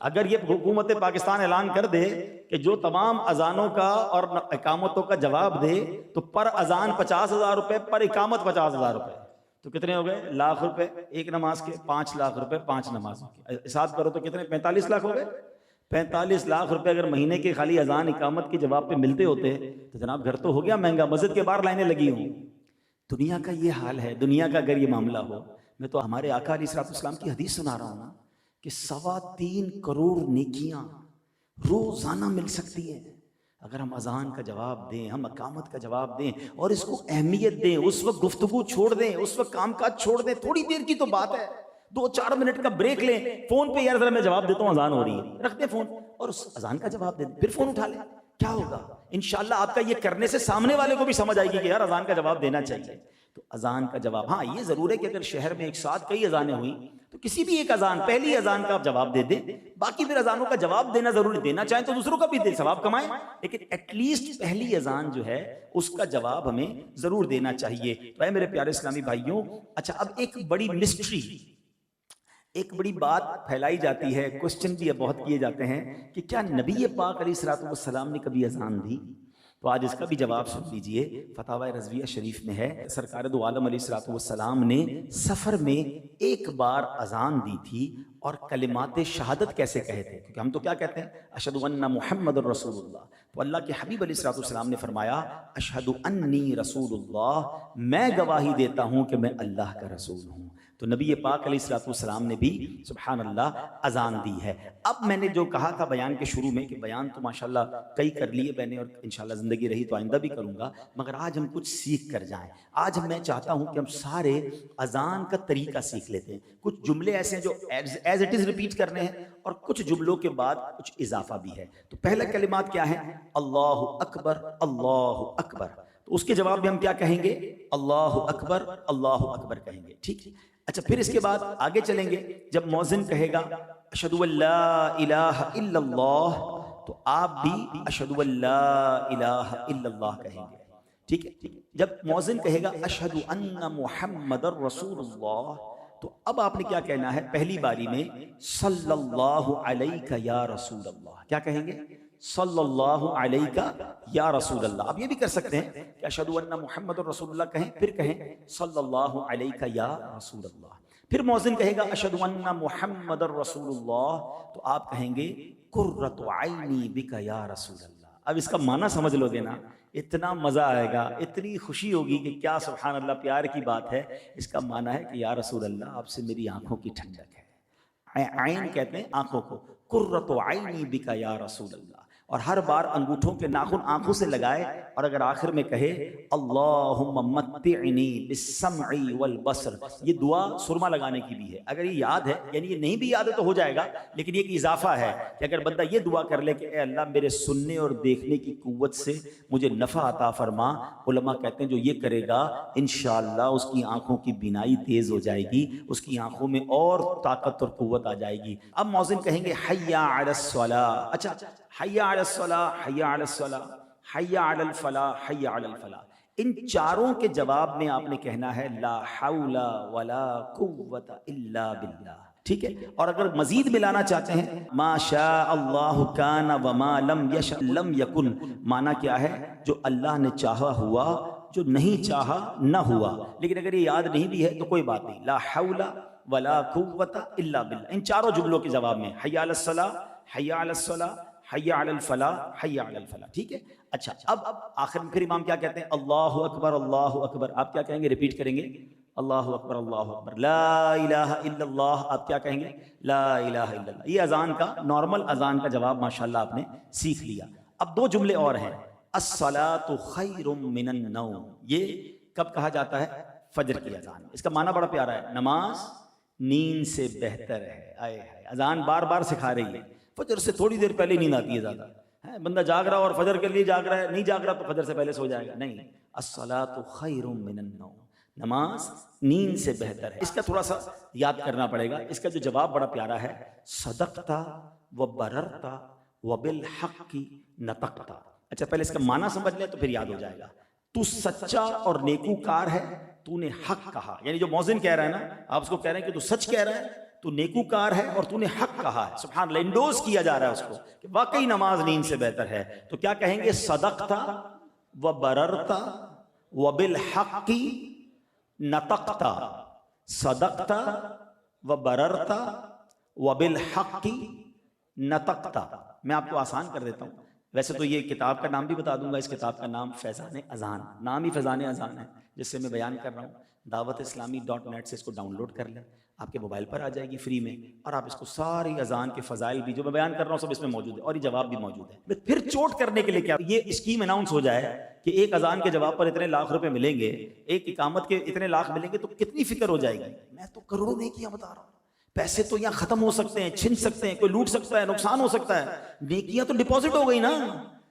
اگر یہ حکومت پاکستان اعلان کر دے کہ جو تمام اذانوں کا اور اقامتوں کا جواب دے تو پر اذان 50,000 روپے، پر اقامت 50,000 روپے، تو کتنے ہو گئے؟ لاکھ روپے ایک نماز کے. 5 لاکھ روپے 5 نمازوں کے، حساب کرو تو کتنے؟ 45 لاکھ ہو گئے. 45 لاکھ روپے اگر مہینے کے خالی اذان اقامت کے جواب پہ ملتے ہوتے تو جناب گھر تو ہو گیا مہنگا، مسجد کے باہر لائنیں لگی ہوں. دنیا کا یہ حال ہے. دنیا کا اگر یہ معاملہ ہو، میں تو ہمارے آقا علیہ الصلوۃ والسلام کی حدیث سنا رہا ہوں نا کہ 3.25 کروڑ نیکیاں روزانہ مل سکتی ہیں اگر ہم اذان کا جواب دیں، ہم اقامت کا جواب دیں اور اس کو اہمیت دیں. اس وقت گفتگو چھوڑ دیں، اس وقت کام کاج چھوڑ دیں. تھوڑی دیر کی تو بات ہے، 2-4 منٹ کا بریک لیں. فون پہ یار ذرا میں جواب دیتا ہوں، اذان ہو رہی ہے، رکھ دیں فون اور اس اذان کا جواب دے دیں، پھر فون اٹھا لیں. کیا ہوگا؟ انشاءاللہ آپ کا یہ کرنے سے سامنے والے کو بھی سمجھ آئے گی کہ یار اذان کا جواب دینا چاہیے. تو اذان کا جواب، ہاں یہ ضرور ہے کہ اگر شہر میں ایک ساتھ کئی اذانیں ہوئیں تو کسی بھی ایک اذان، پہلی اذان کا آپ جواب دے دیں. باقی پھر اذانوں کا جواب دینا ضروری، دینا چاہیں تو دوسروں کا بھی دیں، ثواب کمائیں، لیکن ایٹ لیسٹ پہلی اذان جو ہے اس کا جواب ہمیں ضرور دینا چاہیے. تو اے میرے پیارے اسلامی بھائیوں، اچھا اب ایک بڑی مسٹری، ایک بڑی بات پھیلائی جاتی ہے، کوسچن بھی بہت کیے جاتے ہیں کہ کیا نبی پاک علیہ الصلوۃ والسلام نے کبھی اذان دی؟ تو آج اس کا بھی جواب سن لیجئے. فتاوی رضویہ شریف میں ہے، سرکار دو عالم علیہ الصلوۃ والسلام نے سفر میں ایک بار اذان دی تھی. اور کلمات شہادت کیسے کہے تھے؟ کیونکہ ہم تو کیا کہتے ہیں؟ اشہد ان محمد الرسول اللہ. تو اللہ کے حبیب علیہ الصلوۃ والسلام نے فرمایا اشہد انی رسول اللہ، میں گواہی دیتا ہوں کہ میں اللہ کا رسول ہوں. تو نبی پاک علیہ الصلوۃ والسلام نے بھی سبحان اللہ اذان دی ہے. اب میں نے جو کہا تھا بیان کے شروع میں کہ بیان تو ماشاءاللہ کئی کر لیے میں نے اور انشاءاللہ زندگی رہی تو آئندہ بھی کروں گا، مگر آج ہم کچھ سیکھ کر جائیں. آج میں چاہتا ہوں کہ ہم سارے اذان کا طریقہ سیکھ لیتے ہیں. کچھ جملے ایسے ہیں جو ایز اٹ از ریپیٹ کرنے ہیں اور کچھ جملوں کے بعد کچھ اضافہ بھی ہے. تو پہلا کلمات کیا ہیں؟ اللہ اکبر، اللہ اکبر. تو اس کے جواب میں ہم کیا کہیں گے؟ اللہ اکبر، اللہ اکبر کہیں گے. ٹھیک ہے. اچھا پھر اس کے بعد آگے چلیں گے. جب مؤذن کہے گا اشہد ان لا الہ الا اللہ، تو آپ بھی اشہد ان لا الہ الا اللہ کہیں گے. ٹھیک ہے. جب مؤذن کہے گا اشہد ان محمد الرسول اللہ، تو اب آپ نے کیا کہنا ہے؟ پہلی باری میں صلی اللہ علیہ یا رسول اللہ. کیا کہیں گے؟ صلی اللہ علیہ یا رسول اللہ. آپ یہ بھی کر سکتے ہیں کہ اشہد ان محمد الرسول اللہ کہیں، پھر کہیں صلی اللہ علیہ یا رسول اللہ. پھر مؤذن کہے گا اشہد ان محمد الرسول اللہ، تو آپ کہیں گے قرۃ عینی بک یا رسول اللہ. اب اس کا معنی سمجھ لو گے نا، اتنا مزہ آئے گا، اتنی خوشی ہوگی کہ کیا سبحان اللہ، پیار کی بات ہے. اس کا معنی ہے کہ یا رسول اللہ آپ سے میری آنکھوں کی ٹھنڈک ہے. عین کہتے ہیں آنکھوں کو. قرۃ عینی بک یا رسول اللہ. اور ہر بار انگوٹھوں کے ناخن آنکھوں سے لگائے اور اگر آخر میں کہے اللہم متعنی بالسمع والبصر، یہ دعا سرما لگانے کی بھی ہے۔ اگر یہ یاد ہے، یعنی یہ نہیں بھی یاد ہے تو ہو جائے گا، لیکن یہ ایک اضافہ ہے کہ اگر بندہ یہ دعا کر لے کہ اے اللہ میرے سننے اور دیکھنے کی قوت سے مجھے نفع عطا فرما، علماء کہتے ہیں جو یہ کرے گا انشاءاللہ اس کی آنکھوں کی بینائی تیز ہو جائے گی، اس کی آنکھوں میں اور طاقت اور قوت آ جائے گی۔ اب مؤذن کہیں گے حی علی الصلاۃ، اچھا حی علی الصلاۃ، حی علی الصلاۃ، حی علی الفلاح، حی علی الفلاح، ان چاروں کے جواب میں آپ نے کہنا ہے لا حول ولا قوت الا باللہ، ٹھیک ہے؟ اور اگر مزید ملانا چاہتے ہیں ما شاء اللہ کان وما لم یشأ لم یکن، معنی کیا ہے؟ جو اللہ نے چاہا ہوا، جو نہیں چاہا نہ ہوا۔ لیکن اگر یہ یاد نہیں بھی ہے تو کوئی بات نہیں، لا حول ولا قوت الا باللہ، ان چاروں جملوں کے جواب میں حی علی الصلاۃ، حی علی الصلاۃ، حی علی الفلاح، حی علی الفلاح، ٹھیک ہے؟ اچھا اب آخر میں پھر امام کیا کہتے ہیں؟ اللہ اکبر اللہ اکبر، آپ کیا کہیں گے؟ ریپیٹ کریں گے اللہ اکبر اللہ اکبر، لا الہ الا اللہ، آپ کیا کہیں گے؟ لا الہ الا اللہ۔ یہ اذان کا، نارمل اذان کا جواب ماشاءاللہ آپ نے سیکھ لیا۔ اب دو جملے اور ہیں، الصلاۃ خیر من النوم، یہ کب کہا جاتا ہے؟ فجر کی اذان۔ اس کا معنی بڑا پیارا ہے، نماز نیند سے بہتر ہے۔ آئے ہائے، اذان بار بار سکھا رہی ہے فجر سے تھوڑی دیر پہلے نیند آتی ہے زیادہ، بندہ جاگ رہا اور فجر کے لیے جاگ رہا ہے، نہیں جاگ رہا تو فجر سے پہلے سو جائے گا، نہیں، الصلاۃ خیر من النوم، نماز نیند سے بہتر ہے۔ اس کا تھوڑا سا یاد کرنا پڑے گا، اس کا جو جواب بڑا پیارا ہے، صدقت و بررت و بالحق نطقت۔ اچھا پہلے اس کا معنی سمجھ لیں تو پھر یاد ہو جائے گا۔ تو سچا اور نیکوکار ہے، تو نے حق کہا، یعنی جو مؤذن کہہ رہا ہے نا، آپ اس کو کہہ رہے ہیں کہ تو سچ کہہ رہا ہے، تو نیکوکار ہے اور تو نے حق کہا ہے۔ سبحان اللہ، انڈوز کیا جا رہا ہے اس کو کہ واقعی نماز نیند سے بہتر ہے۔ تو کیا کہیں گے؟ صدقت و بررت و بالحق نطقت، صدقت و بررت و بالحق نطقت۔ میں آپ کو آسان کر دیتا ہوں، ویسے تو یہ کتاب کا نام بھی بتا دوں گا، اس کتاب کا نام فیضان اذان، نام ہی فیضان اذان ہے جس سے میں بیان کر رہا ہوں۔ dawatIslami.net سے اس کو ڈاؤن لوڈ کر لیں، آپ کے موبائل پر آ جائے گی فری میں، اور آپ اس کو ساری اذان کے فضائل بھی جو میں بیان کر رہا ہوں سب اس میں موجود ہے، اور یہ جواب بھی موجود ہے۔ میں پھر چوٹ کرنے کے لیے کیا یہ اسکیم اناؤنس ہو جائے کہ ایک اذان کے جواب پر اتنے لاکھ روپے ملیں گے، ایک اقامت کے اتنے لاکھ ملیں گے، تو کتنی فکر ہو جائے گی۔ میں تو کروڑوں نیکیاں بتا رہا ہوں، پیسے تو یہاں ختم ہو سکتے ہیں، چھن سکتے ہیں، کوئی لوٹ سکتا ہے، نقصان ہو سکتا ہے، نیکیاں تو ڈپازٹ ہو گئی نا،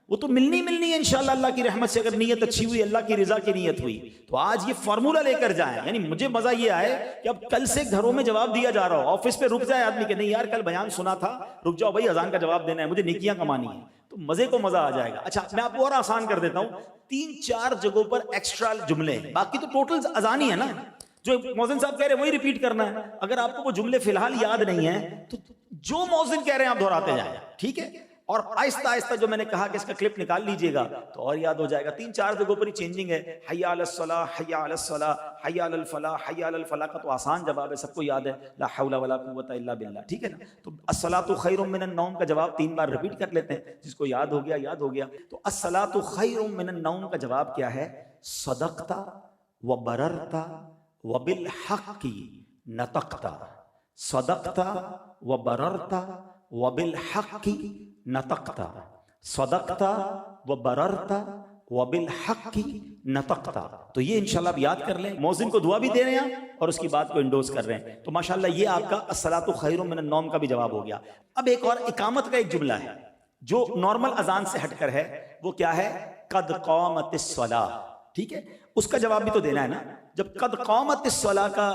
وہ تو ملنی ہے انشاءاللہ اللہ کی رحمت سے، اگر نیت اچھی ہوئی، اللہ کی رضا کی نیت ہوئی تو۔ آج یہ فارمولہ لے کر جائیں، یعنی مجھے مزہ یہ آئے کہ اب کل سے گھروں میں جواب دیا جا رہا ہو، آفس پہ رک جائے آدمی کہ نہیں یار کل بیان سنا تھا، رک جاؤ بھائی اذان کا جواب دینا ہے، مجھے نیکیاں کمانی ہے، تو مزے کو مزہ آ جائے گا۔ اچھا میں آپ کو اور آسان کر دیتا ہوں، 3-4 جگہوں پر ایکسٹرا جملے، باقی تو ٹوٹل اذان ہی ہے نا، جو مؤذن صاحب کہہ رہے ہیں وہی ریپیٹ کرنا ہے۔ اگر آپ کو وہ جملے فی الحال یاد نہیں ہیں تو جو مؤذن کہہ رہے ہیں آپ دہراتے جائیں، ٹھیک ہے؟ اور آہستہ آہستہ جو میں نے کہا کہ اس کا کلپ نکال لیجئے گا تو اور یاد ہو جائے گا۔ 3-4 جگہوں پر ہی چینجنگ ہے، حی علی الصلاۃ، حی علی الصلاۃ، حی علی الفلاح، حی علی الفلاح کا تو آسان جواب ہے، سب کو یاد ہے، لا حول ولا قوت الا باللہ، ٹھیک ہے نا؟ تو الصلاۃ خیر من النوم کا جواب 3 بار ریپیٹ کر لیتے ہیں، جس کو یاد ہو گیا یاد ہو گیا۔ تو الصلاۃ خیر من النوم کا جواب کیا ہے؟ صدقت و بررت و بالحق نطقت، صدقت و بررت و بالحق نطقت، صدقت و بررت و بالحق نطقت۔ تو یہ انشاءاللہ آپ یاد کر لیں، مؤذن کو دعا بھی دے رہے ہیں اور اس کی بات کو انڈوز کر رہے ہیں، تو ماشاءاللہ یہ آپ کا الصلاۃ خیر من النوم کا بھی جواب ہو گیا۔ اب ایک اور اقامت کا ایک جملہ ہے جو نارمل اذان سے ہٹ کر ہے، وہ کیا ہے؟ قد قامت الصلاۃ، ٹھیک ہے؟ اس کا جواب بھی تو دینا ہے نا۔ جب قد قامت الصلاۃ کا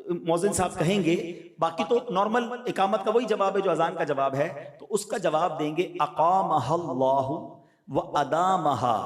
مؤذن صاحب کہیں گے، باقی تو نارمل اقامت کا وہی جواب ہے جو اذان کا جواب ہے، تو اس کا جواب دیں گے اقامہ اللہ و ادامہا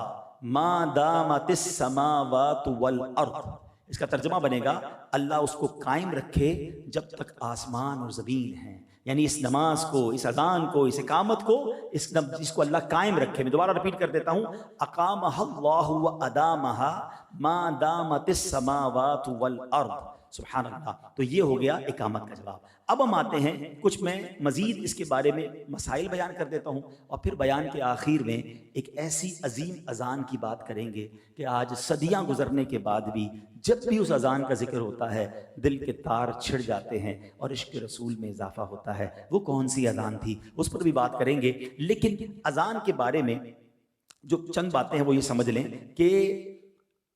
ما دامت السماوات والارض۔ اس کا ترجمہ بنے گا اللہ اس کو قائم رکھے جب تک آسمان اور زمین ہیں، یعنی اس نماز کو، اس اذان کو، اس اقامت کو، اس کو اللہ قائم رکھے۔ میں دوبارہ ریپیٹ کر دیتا ہوں، اقامہ اللہ و ادامہا ما دامت السماوات والارض، سبحان اللہ. تو یہ ہو گیا اقامت کا جواب. اب ہم آتے ہیں کچھ میں مزید اس کے بارے میں مسائل بیان کر دیتا ہوں اور پھر بیان کے آخر میں ایک ایسی عظیم اذان کی بات کریں گے کہ آج صدیاں گزرنے کے بعد بھی جب بھی اس اذان کا ذکر ہوتا ہے دل کے تار چھڑ جاتے ہیں اور عشق رسول میں اضافہ ہوتا ہے. وہ کون سی اذان تھی اس پر بھی بات کریں گے. لیکن اذان کے بارے میں جو چند باتیں ہیں وہ یہ سمجھ لیں کہ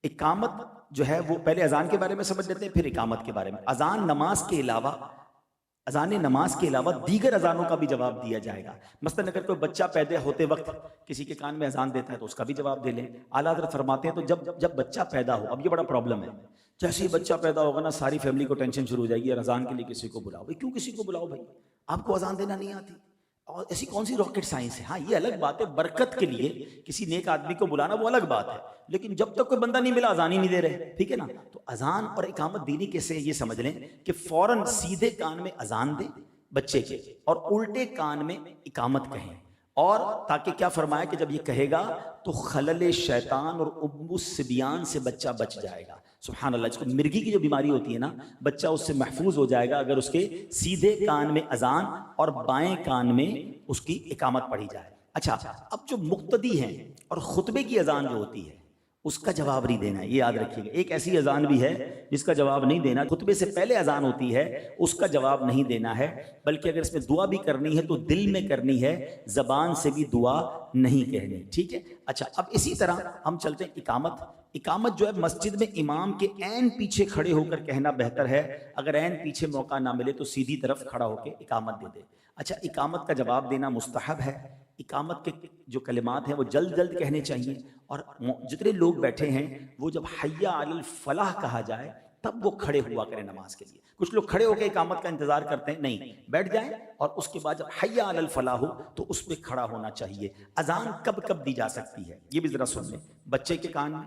اقامت جو ہے وہ پہلے اذان کے بارے میں سمجھ لیتے ہیں پھر اقامت کے بارے میں. اذان نماز کے علاوہ دیگر اذانوں کا بھی جواب دیا جائے گا. مثلا اگر کوئی بچہ پیدا ہوتے وقت کسی کے کان میں اذان دیتا ہے تو اس کا بھی جواب دے لیں. اعلیٰ حضرت فرماتے ہیں تو جب بچہ پیدا ہو, اب یہ بڑا پرابلم ہے, جیسے ہی بچہ پیدا ہوگا نا ساری فیملی کو ٹینشن شروع ہو جائے گی اور اذان کے لیے کسی کو بلاؤ. کیوں کسی کو بلاؤ بھائی, آپ کو اذان دینا نہیں آتی؟ اور ایسی کون سی راکٹ سائنس ہے؟ ہاں یہ الگ بات ہے, برکت کے لیے کسی نیک آدمی کو بلانا وہ الگ بات ہے, لیکن جب تک کوئی بندہ نہیں ملا اذان ہی نہیں دے رہے, ٹھیک ہے نا. تو اذان اور اقامت دینی کیسے یہ سمجھ لیں کہ فوراً سیدھے کان میں اذان دیں بچے کے اور الٹے کان میں اقامت کہیں, اور تاکہ کیا فرمایا کہ جب یہ کہے گا تو خلل شیطان اور ابو الصبیان سے بچہ بچ جائے گا. سبحان اللہ. اس کو مرگی کی جو بیماری ہوتی ہے نا, بچہ اس سے محفوظ ہو جائے گا اگر اس کے سیدھے کان میں اذان اور بائیں کان میں اس کی اقامت پڑھی جائے. اچھا, اب جو مقتدی ہیں اور خطبے کی اذان جو ہوتی ہے اس کا جواب نہیں دینا ہے, یہ یاد رکھیے گا. ایک ایسی اذان بھی ہے جس کا جواب نہیں دینا, خطبے سے پہلے اذان ہوتی ہے اس کا جواب نہیں دینا ہے, بلکہ اگر اس میں دعا بھی کرنی ہے تو دل میں کرنی ہے, زبان سے بھی دعا نہیں کہنی, ٹھیک ہے. اچھا, اب اسی طرح ہم چلتے ہیں اقامت. اقامت جو ہے مسجد میں امام کے عین پیچھے کھڑے ہو کر کہنا بہتر ہے. اگر عین پیچھے موقع نہ ملے تو سیدھی طرف کھڑا ہو کے اقامت دے دے. اچھا, اقامت کا جواب دینا مستحب ہے. اقامت کے جو کلمات ہیں وہ جلد جلد کہنے چاہیے, اور جتنے لوگ بیٹھے ہیں وہ جب حی علی الفلاح کہا جائے تب وہ کھڑے ہوا کریں نماز کے لیے. کچھ لوگ کھڑے ہو کے اقامت کا انتظار کرتے ہیں, نہیں, بیٹھ جائیں اور اس کے بعد جب حی علی الفلاح ہو تو اس پہ کھڑا ہونا چاہیے. اذان کب کب دی جا سکتی ہے یہ بھی ذرا سن لیں. بچے کے کان میں,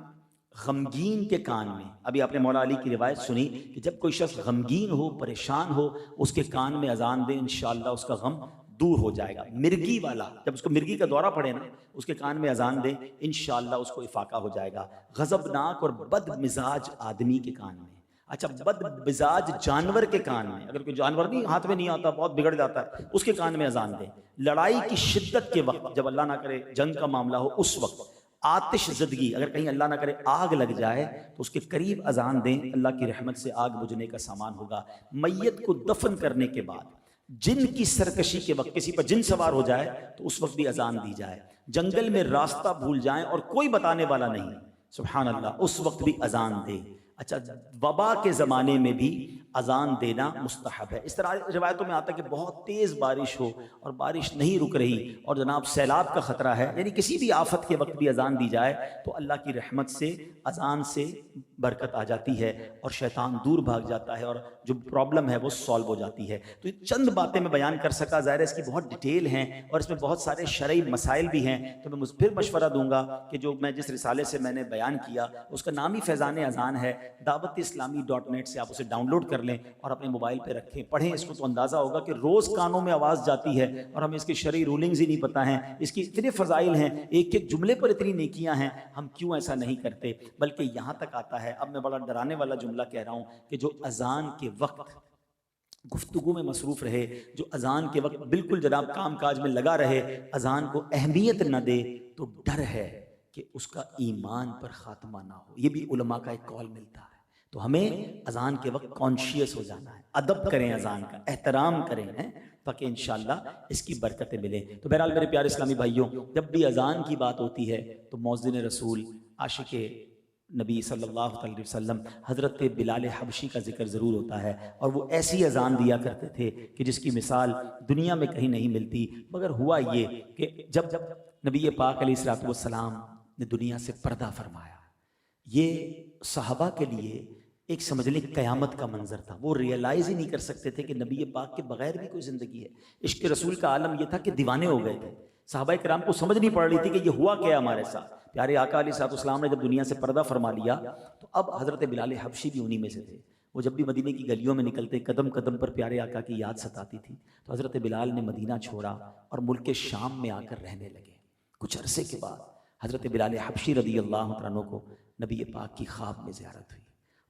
غمگین کے کان میں. ابھی آپ نے مولا علی کی روایت سنی کہ جب کوئی شخص غمگین ہو, پریشان ہو, اس کے کان میں اذان دے, انشاءاللہ اس کا غم دور ہو جائے گا. مرگی والا, جب اس کو مرگی کا دورہ پڑے نا, اس کے کان میں اذان دے, انشاءاللہ اس کو افاقہ ہو جائے گا. غضبناک اور بد مزاج آدمی کے کان میں. اچھا, بد مزاج جانور کے کان میں, اگر کوئی جانور نہیں ہاتھ میں نہیں آتا, بہت بگڑ جاتا ہے, اس کے کان میں اذان دے. لڑائی کی شدت کے وقت, جب اللہ نہ کرے جنگ کا معاملہ ہو اس وقت. آتش زدگی, اگر کہیں اللہ نہ کرے آگ لگ جائے تو اس کے قریب اذان دیں, اللہ کی رحمت سے آگ بجھنے کا سامان ہوگا. میت کو دفن کرنے کے بعد, جن کی سرکشی کے وقت, کسی پر جن سوار ہو جائے تو اس وقت بھی اذان دی جائے. جنگل میں راستہ بھول جائیں اور کوئی بتانے والا نہیں, سبحان اللہ, اس وقت بھی اذان دے. اچھا, وبا کے زمانے میں بھی اذان دینا مستحب ہے. اس طرح روایتوں میں آتا ہے کہ بہت تیز بارش ہو اور بارش نہیں رک رہی اور جناب سیلاب کا خطرہ ہے, یعنی کسی بھی آفت کے وقت بھی اذان دی جائے تو اللہ کی رحمت سے اذان سے برکت آ جاتی ہے اور شیطان دور بھاگ جاتا ہے اور جو پرابلم ہے وہ سالو ہو جاتی ہے. تو یہ چند باتیں میں بیان کر سکا, ظاہر ہے اس کی بہت ڈیٹیل ہیں اور اس میں بہت سارے شرعی مسائل بھی ہیں. تو میں پھر مشورہ دوں گا کہ جو میں جس رسالے سے میں نے بیان کیا اس کا نام ہی فیضان اذان ہے, dawat-islami.net سے آپ اسے ڈاؤن لوڈ کر لیں اور اپنے موبائل پہ رکھیں, پڑھیں اس کو, تو اندازہ ہوگا کہ روز کانوں میں آواز جاتی ہے اور ہمیں اس کی شرعی رولنگز ہی نہیں پتہ ہیں, اس کی اتنے فضائل ہیں, ایک ایک جملے پر اتنی نیکیاں ہیں, ہم کیوں ایسا نہیں کرتے. بلکہ یہاں تک آتا ہے, اب میں بڑا ڈرانے والا جملہ کہہ رہا ہوں, کہ جو اذان کے وقت گفتگو میں مصروف رہے, جو اذان کے وقت بالکل جناب کام کاج میں لگا رہے, اذان کو اہمیت نہ دے, تو ڈر ہے کہ اس کا ایمان پر خاتمہ نہ ہو. یہ بھی علماء کا ایک قول ملتا ہے. تو ہمیں اذان کے وقت کانشیس ہو جانا ہے, ادب کریں, اذان کا احترام کریں, تاکہ انشاءاللہ اس کی برکتیں ملیں. تو بہرحال میرے پیارے اسلامی بھائیوں, جب بھی اذان کی بات ہوتی ہے تو مؤذن رسول, عاشق نبی صلی اللہ علیہ وسلم حضرت بلال حبشی کا ذکر ضرور ہوتا ہے. اور وہ ایسی اذان دیا کرتے تھے کہ جس کی مثال دنیا میں کہیں نہیں ملتی. مگر ہوا یہ کہ جب نبی پاک علیہ الصلوۃ والسلام نے دنیا سے پردہ فرمایا, یہ صحابہ کے لیے ایک سمجھ لیں قیامت کا منظر تھا. وہ ریئلائز ہی نہیں کر سکتے تھے کہ نبی پاک کے بغیر بھی کوئی زندگی ہے. عشق رسول کا عالم یہ تھا کہ دیوانے ہو گئے تھے. صحابہ کرام کو سمجھ نہیں پڑ رہی تھی کہ یہ ہوا کیا ہمارے ساتھ. پیارے آقا علیہ الصلوۃ والسلام نے جب دنیا سے پردہ فرما لیا تو اب حضرت بلال حبشی بھی انہی میں سے تھے. وہ جب بھی مدینے کی گلیوں میں نکلتے, قدم قدم پر پیارے آقا کی یاد ستاتی تھی. تو حضرت بلال نے مدینہ چھوڑا اور ملک شام میں آ کر رہنے لگے. کچھ عرصے کے بعد حضرت بلال حبشی رضی اللہ عنہ کو نبی پاک کی خواب میں زیارت ہوئی.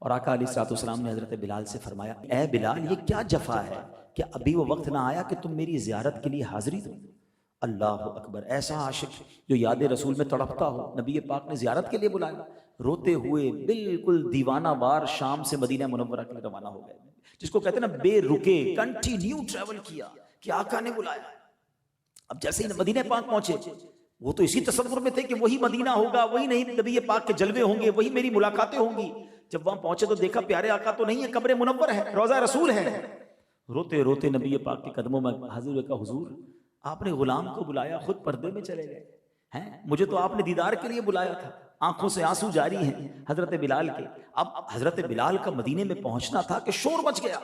اور آقا علیہ الصلوۃ والسلام نے حضرت بلال سے فرمایا اے بلال یہ کیا جفا ہے کہ ابھی وہ وقت نہ آیا کہ تم میری زیارت کے لیے حاضری دو؟ اللہ اکبر، ایسا عاشق جو یاد رسول میں تڑپتا ہو، نبی پاک نے زیارت کے لیے بلایا، روتے ہوئے بالکل دیوانہ وار شام سے مدینہ منورہ کے لیے روانہ ہو گئے، جس کو کہتے ہیں نا بے رکے کنٹینیو ٹریول کیا کہ آقا نے بلایا۔ اب جیسے ہی مدینہ پاک پہنچے وہ تو اسی تصور میں تھے کہ وہی مدینہ ہوگا، وہی نہیں نبی پاک کے جلوے ہوں گے، وہی میری ملاقاتیں ہوں گی۔ جب وہاں پہنچے تو دیکھا پیارے آقا تو نہیں ہے، قبر منور ہے، روضہ رسول ہے۔ روتے روتے نبی پاک کے قدموں میں حاضر ہوئے، کہا حضور آپ نے غلام کو بلایا، خود پردے میں چلے گئے ہیں، مجھے تو آپ نے دیدار کے لیے بلایا تھا۔ آنکھوں سے آنسو جاری ہیں حضرت بلال کے۔ اب حضرت بلال کا مدینے میں پہنچنا تھا کہ شور مچ گیا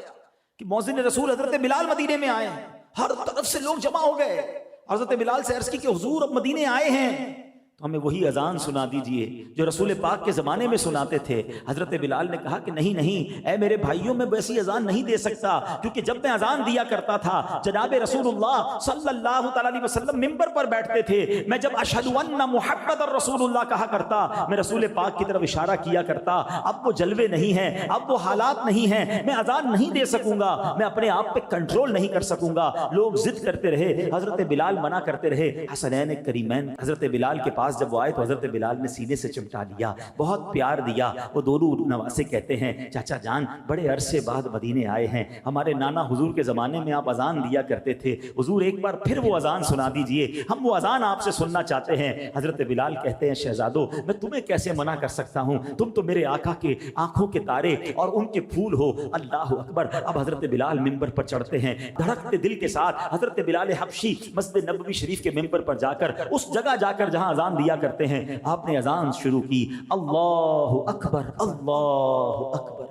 کہ مؤذن رسول حضرت بلال مدینے میں آئے ہیں، ہر طرف سے لوگ جمع ہو گئے۔ حضرت بلال سے عرض کی کہ حضور اب مدینے آئے ہیں تو ہمیں وہی اذان سنا دیجئے جو رسول پاک کے زمانے میں سناتے تھے۔ حضرت بلال نے کہا کہ نہیں نہیں اے میرے بھائیوں، میں ویسی اذان نہیں دے سکتا، کیونکہ جب میں اذان دیا کرتا تھا جناب رسول اللہ صلی اللہ تعالی علیہ وسلم منبر پر بیٹھتے تھے، میں جب اشہد ان محمد الرسول اللہ کہا کرتا، میں رسول پاک کی طرف اشارہ کیا کرتا۔ اب وہ جلوے نہیں ہیں، اب وہ حالات نہیں ہیں، میں اذان نہیں دے سکوں گا، میں اپنے آپ پہ کنٹرول نہیں کر سکوں گا۔ لوگ ضد کرتے رہے، حضرت بلال منع کرتے رہے۔ حسنین کریمین حضرت بلال کے پاس جب وہ آئے تو حضرت بلال نے سینے سے چمٹا لیا، بہت پیار دیا۔ وہ دونوں نواسے کہتے ہیں چاچا جان بڑے عرصے بعد مدینے آئے ہیں، ہمارے نانا حضور کے زمانے میں آپ اذان دیا کرتے تھے، حضور ایک بار پھر وہ اذان سنا دیجئے، ہم وہ اذان آپ سے سننا چاہتے ہیں۔ حضرت بلال کہتے ہیں شہزادو میں تمہیں کیسے منع کر سکتا ہوں، تم تو میرے آقا کے آنکھوں کے تارے اور ان کے پھول ہو۔ اللہ اکبر۔ اب حضرت بلال منبر پر چڑھتے ہیں، دھڑکتے دل کے ساتھ حضرت بلال حبشی مسجد نبوی شریف کے منبر پر جا کر اس جگہ جا کر جہاں اذان دیا کرتے ہیں، آپ نے اذان شروع کی، اللہ اکبر اللہ اکبر۔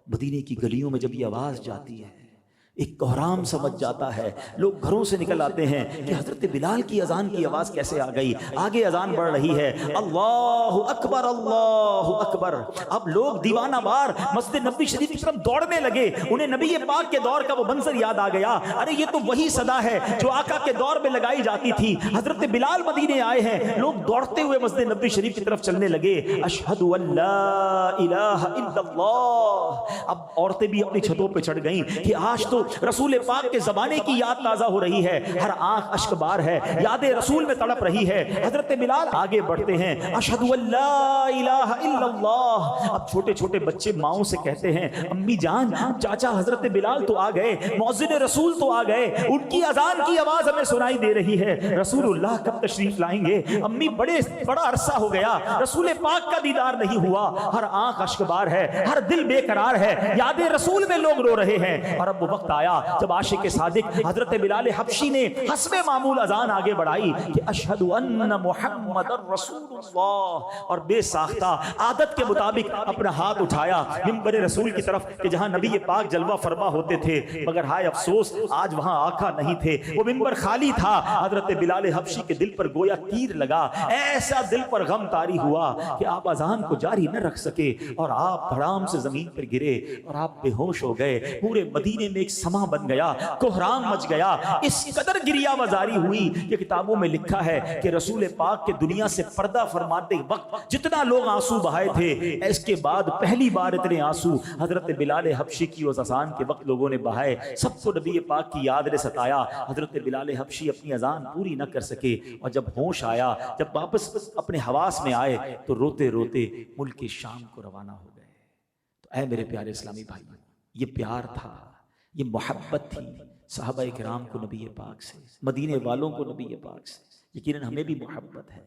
مدینے کی گلیوں میں جب یہ آواز جاتی ہے ایک کوہرام سمجھ جاتا ہے، لوگ گھروں سے نکل آتے ہیں کہ حضرت بلال کی اذان کی آواز کیسے آ گئی، آگے اذان بڑھ رہی ہے، اللہ اکبر اللہ اکبر۔ اب لوگ دیوانہ وار مسجد نبوی شریف کی طرف دوڑنے لگے، انہیں نبی پاک کے دور کا وہ منظر یاد آ گیا، ارے یہ تو وہی صدا ہے جو آقا کے دور میں لگائی جاتی تھی، حضرت بلال مدینے آئے ہیں۔ لوگ دوڑتے ہوئے مسجد نبوی شریف کی طرف چلنے لگے، اشہد ان لا الہ الا اللہ۔ اب عورتیں بھی اپنی چھتوں پہ چڑھ گئیں کہ آج تو رسول پاک کے زمانے کی یاد تازہ ہو رہی ہے، ہر آنکھ اشک بار ہے، یاد رسول میں تڑپ رہی ہے۔ حضرت بلال آگے بڑھتے ہیں، اشہد ان لا الہ الا اللہ۔ اب چھوٹے چھوٹے بچے ماؤں سے کہتے ہیں امی جان چاچا حضرت بلال تو آ گئے، مؤذن رسول تو آ گئے، ان کی اذان کی آواز ہمیں سنائی دے رہی ہے، رسول اللہ کب تشریف لائیں گے؟ امی بڑا عرصہ ہو گیا رسول پاک کا دیدار نہیں ہوا، ہر آنکھ اشک بار ہے، ہر دل بے قرار ہے، یاد رسول میں لوگ رو رہے ہیں۔ اور اب وہ وقت آیا جب عاشق صادق حضرت بلال حبشی نے حسب معمول اذان آگے بڑھائی کہ اشہد ان محمد الرسول اللہ، اور بے ساختہ عادت کے مطابق اپنا ہاتھ اٹھایا منبر رسول کی طرف کہ جہاں نبی پاک جلوہ فرما ہوتے تھے، مگر ہائے افسوس آج وہاں آقا نہیں تھے، وہ منبر خالی تھا۔ حضرت بلال حبشی کے دل پر گویا تیر لگا، ایسا دل پر غم طاری ہوا کہ آپ اذان کو جاری نہ رکھ سکے اور آپ دھڑام سے زمین پر گرے اور آپ بے ہوش ہو گئے۔ پورے مدینے میں ایک سما بن گیا، کوہرام مچ گیا، اس قدر گریا وزاری ہوئی کہ کتابوں میں لکھا ہے کہ رسول پاک کے دنیا سے پردہ فرماتے وقت جتنا لوگ آنسو بہائے تھے، اس کے بعد پہلی بار اتنے آنسو حضرت بلال حبشی کی اس اذان کے وقت لوگوں نے بہائے۔ سب کو نبی پاک کی یاد نے ستایا، حضرت بلال حبشی اپنی اذان پوری نہ کر سکے، اور جب ہوش آیا، جب واپس اپنے حواس میں آئے تو روتے روتے ملک شام کو روانہ ہو گئے۔ تو اے میرے پیارے اسلامی بھائی، یہ پیار تھا، یہ محبت تھی صحابہ کرام کو نبی پاک سے، مدینے والوں کو نبی پاک سے۔ یقیناً ہمیں بھی محبت ہے،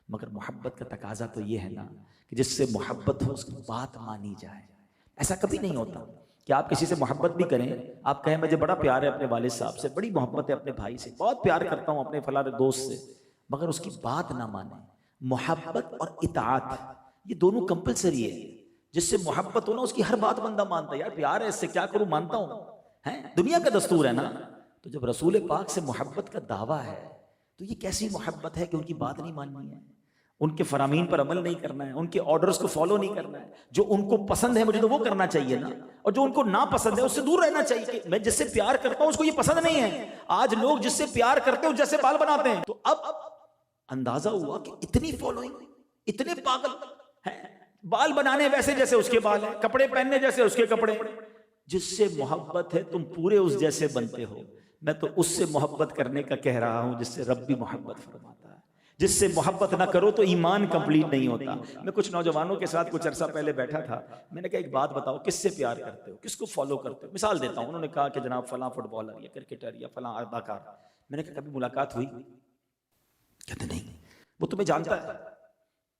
مگر محبت کا تقاضا تو یہ ہے نا کہ جس سے محبت ہو اس کی بات مانی جائے۔ ایسا کبھی نہیں ہوتا کہ آپ کسی سے محبت بھی کریں، آپ کہیں مجھے بڑا پیار ہے اپنے والد صاحب سے، بڑی محبت ہے اپنے بھائی سے، بہت پیار کرتا ہوں اپنے فلاں دوست سے، مگر اس کی بات نہ مانیں۔ محبت اور اطاعت یہ دونوں کمپلسری ہے، جس سے محبت ہونا اس کی ہر بات بندہ مانتا ہے، یار پیار ہے اس سے کیا کروں، مانتا ہوں، دنیا کا دستور ہے نا۔ تو جب رسول پاک سے محبت کا دعویٰ ہے تو یہ کیسی محبت ہے کہ ان کی بات نہیں ماننی ہے، ان کے فرامین پر عمل نہیں کرنا ہے، ان کے آرڈرز کو فالو نہیں کرنا ہے، جو ان کو پسند ہے مجھے تو وہ کرنا چاہیے نا، اور جو ان کو ناپسند ہے اس سے دور رہنا چاہیے۔ کہ میں جس سے پیار کرتا ہوں اس کو یہ پسند نہیں ہے، آج لوگ جس سے پیار کرتے ہیں جیسے بال بناتے ہیں۔ تو اب اندازہ ہوا کہ اتنی فالوئنگ، اتنے پاگل ہیں بال بنانے ویسے جیسے اس کے بال ہیں، کپڑے پہننے جیسے اس کے کپڑے. جس سے محبت ہے تم پورے اس جیسے بنتے ہو. میں تو اس سے محبت کرنے کا کہہ رہا ہوں جس سے رب بھی محبت فرماتا ہے. جس سے محبت نہ کرو تو ایمان کمپلیٹ نہیں ہوتا. میں کچھ نوجوانوں کے ساتھ کچھ عرصہ پہلے بیٹھا تھا. میں نے کہا ایک بات بتاؤ، کس سے پیار کرتے ہو، کس کو فالو کرتے ہو؟ مثال دیتا ہوں. انہوں نے کہا کہ جناب فلاں فٹ بالر یا کرکٹر یا فلاں اداکار. میں نے کہا کبھی ملاقات ہوئی؟ کہتے نہیں. وہ تمہیں جانتا ہے؟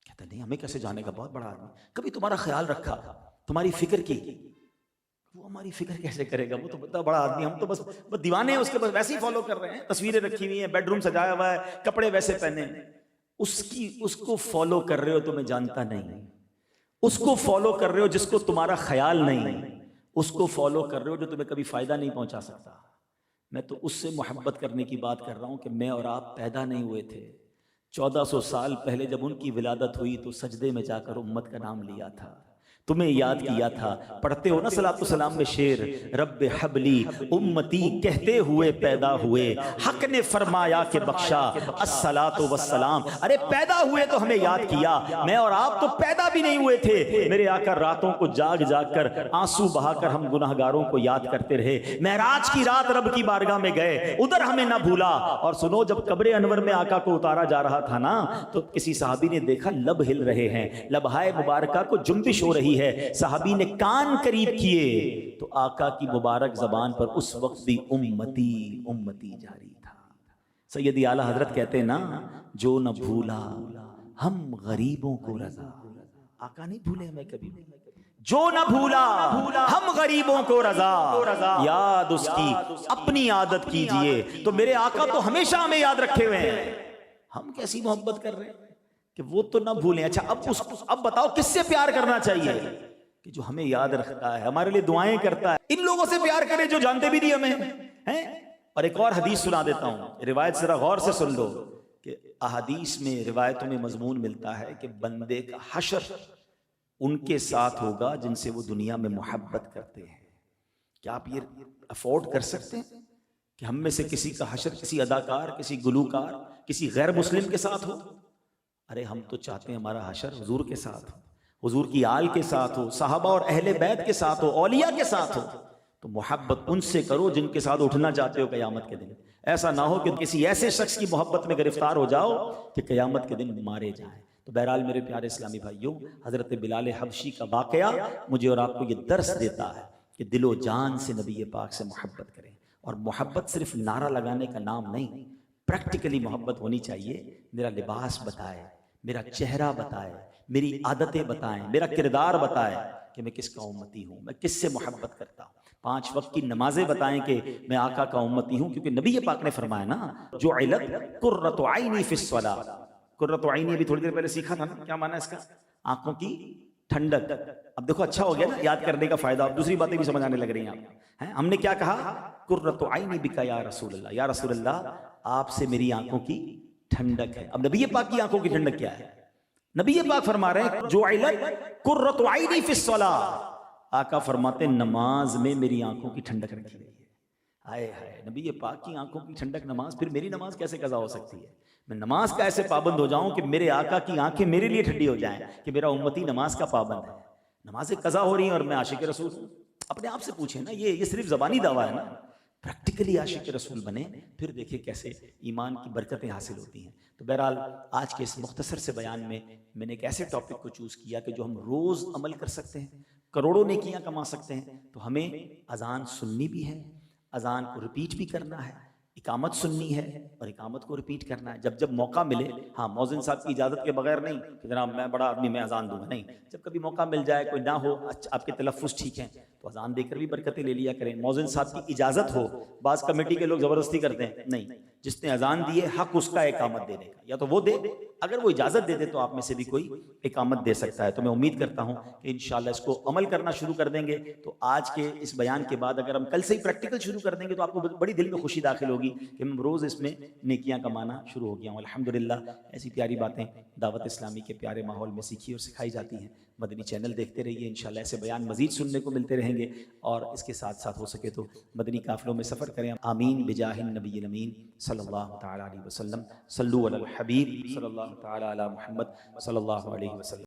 کہتے نہیں. ہمیں کیسے جانے گا، بہت بڑا آدمی. کبھی تمہارا خیال رکھا، تمہاری فکر کی؟ وہ ہماری فکر کیسے کرے گا، وہ تو بہت بڑا آدمی، ہم تو بس دیوانے ہیں اس کے، بس ویسے ہی فالو کر رہے ہیں. تصویریں رکھی ہوئی ہیں، بیڈ روم سجایا ہوا ہے، کپڑے ویسے پہنے. اس کو فالو کر رہے ہو، تمہیں جانتا نہیں. اس کو فالو کر رہے ہو جس کو تمہارا خیال نہیں. اس کو فالو کر رہے ہو جو تمہیں کبھی فائدہ نہیں پہنچا سکتا. میں تو اس سے محبت کرنے کی بات کر رہا ہوں کہ میں اور آپ پیدا نہیں ہوئے تھے. 1400 سال پہلے جب ان کی ولادت ہوئی تو سجدے میں جا کر امت کا نام لیا تھا، تمہیں یاد کیا تھا. پڑھتے ہو نا صلاۃ السلام میں شعر، رب حبلی امتی کہتے ہوئے پیدا ہوئے، حق نے فرمایا کہ بخشا الصلاۃ والسلام. ارے پیدا ہوئے تو ہمیں یاد کیا. میں اور آپ تو پیدا بھی نہیں ہوئے تھے. میرے آقا راتوں کو جاگ جاگ کر آنسو بہا کر ہم گناہگاروں کو یاد کرتے رہے. معراج کی رات رب کی بارگاہ میں گئے، ادھر ہمیں نہ بھولا. اور سنو، جب قبر انور میں آقا کو اتارا جا رہا تھا نا، تو کسی صحابی نے دیکھا لب ہل رہے ہیں، لبہائے مبارکہ کو جنبش ہو رہی ہے. صحابی نے کان قریب کیے تو آقا کی مبارک زبان پر اس وقت بھی امتی امتی جاری تھا. سیدی اعلیٰ حضرت کہتے ہیں نا، جو نہ بھولا ہم غریبوں کو رضا. آقا نہیں بھولے ہمیں کبھی. جو نہ بھولا ہم غریبوں کو رضا، یاد اس کی اپنی عادت کیجئے. تو میرے آقا تو ہمیشہ ہمیں یاد رکھے ہوئے ہیں. ہم کیسی محبت کر رہے ہیں کہ وہ تو نہ بھولیں. اچھا اب بتاؤ کس سے پیار کرنا چاہیے؟ کہ جو ہمیں یاد رکھتا ہے، ہمارے لیے دعائیں کرتا ہے. ان لوگوں سے پیار کریں جو جانتے بھی نہیں ہمیں ہیں. اور ایک اور حدیث سنا دیتا ہوں، روایت ذرا غور سے سن لو. کہ احادیث میں، روایتوں میں مضمون ملتا ہے کہ بندے کا حشر ان کے ساتھ ہوگا جن سے وہ دنیا میں محبت کرتے ہیں. کیا آپ یہ افورڈ کر سکتے ہیں کہ ہم میں سے کسی کا حشر کسی اداکار، کسی گلوکار، کسی غیر مسلم کے ساتھ ہو؟ ارے ہم تو چاہتے ہیں ہمارا حشر حضور کے ساتھ ہو، حضور کی آل کے ساتھ ہو، صحابہ اور اہل بیت کے ساتھ ہو، اولیاء کے ساتھ ہو. تو محبت ان سے کرو جن کے ساتھ اٹھنا چاہتے ہو قیامت کے دن. ایسا نہ ہو کہ کسی ایسے شخص کی محبت میں گرفتار ہو جاؤ کہ قیامت کے دن مارے جائیں. تو بہرحال میرے پیارے اسلامی بھائیوں، حضرت بلال حبشی کا واقعہ مجھے اور آپ کو یہ درس دیتا ہے کہ دل و جان سے نبی پاک سے محبت کریں. اور محبت صرف نعرہ لگانے کا نام نہیں، پریکٹیکلی محبت ہونی چاہیے. میرا لباس بتائے، میرا چہرہ بتائے، میری عادتیں بتائیں، میرا کردار بتائے کہ میں کس کا امتی ہوں، میں کس سے محبت کرتا ہوں. 5 وقت کی نمازیں بتائیں کہ میں آقا کا امتی ہوں. کیونکہ نبی پاک نے فرمایا نا، جو علت قرۃ عینی فی الصلاۃ. قرۃ عینی ابھی تھوڑی دیر پہلے سیکھا تھا نا، کیا معنی ہے اس کا؟ آنکھوں کی ٹھنڈک. اب دیکھو اچھا ہو گیا نا یاد کرنے کا فائدہ، اب دوسری باتیں بھی سمجھ آنے لگ رہی ہیں آپ. ہم نے کیا کہا؟ قرۃ عینی بک یا رسول اللہ. یا رسول اللہ، آپ سے میری آنکھوں کی ٹھنڈک ہے. اب نبی پاک کی آنکھوں کی ٹھنڈک کیا ہے؟ نبی پاک فرما رہے ہیں جو علت قرۃ عینی فی الصلاۃ. آقا فرماتے ہیں نماز میں میری آنکھوں کی ٹھنڈک رکھی گئی ہے. ہائے ہائے، نبی پاک کی آنکھوں کی ٹھنڈک نماز، پھر میری نماز کیسے قضا ہو سکتی ہے؟ میں نماز کا ایسے پابند ہو جاؤں کہ میرے آقا کی آنکھیں میرے لیے ٹھنڈی ہو جائیں کہ میرا امتی نماز کا پابند ہے. نمازیں قضا ہو رہی ہیں اور میں عاشق رسول ہوں. اپنے آپ سے پوچھیں نا، یہ صرف زبانی دعویٰ ہے نا. پریکٹیکلی عاشق رسول بنے، پھر دیکھیں کیسے ایمان کی برکتیں حاصل ہوتی ہیں. تو بہرحال آج کے اس مختصر سے بیان میں نے ایک ایسے ٹاپک کو چوز کیا کہ جو ہم روز عمل کر سکتے ہیں، کروڑوں نیکیاں کما سکتے ہیں. تو ہمیں اذان سننی بھی ہے، اذان کو ریپیٹ بھی کرنا ہے، اقامت سننی ہے اور اقامت کو ریپیٹ کرنا ہے جب جب موقع ملے. ہاں، مؤذن صاحب کی اجازت کے بغیر نہیں کہ جناب میں بڑا آدمی میں اذان دوں گا، نہیں. جب کبھی موقع مل جائے، کوئی نہ ہو، آپ کے تلفظ ٹھیک ہیں، تو اذان دے کر بھی برکتیں لے لیا کریں. مؤذن صاحب کی اجازت ہو، بعض کمیٹی کے لوگ زبردستی کرتے ہیں، نہیں. جس نے اذان دی ہے حق اس کا اقامت دینے کا، یا تو وہ دے، اگر وہ اجازت دے دے تو آپ میں سے بھی کوئی اقامت دے سکتا ہے. تو میں امید کرتا ہوں کہ انشاءاللہ اس کو عمل کرنا شروع کر دیں گے. تو آج کے اس بیان کے بعد اگر ہم کل سے ہی پریکٹیکل شروع کر دیں گے تو آپ کو بڑی دل میں خوشی داخل ہوگی کہ ہم روز اس میں نیکیاں کمانا شروع ہو گیا ہوں. الحمدللہ ایسی پیاری باتیں دعوت اسلامی کے پیارے ماحول میں سیکھی اور سکھائی جاتی ہیں. مدنی چینل دیکھتے رہیے، انشاءاللہ ایسے بیان مزید سننے کو ملتے رہیں گے. اور اس کے ساتھ ساتھ ہو سکے تو مدنی قافلوں میں سفر کریں. آمین بجاہ النبی الامین صلی اللہ تعالی علیہ وسلم. صلو علی الحبیب صلی اللہ تعالی علی محمد صلی اللہ علیہ وسلم.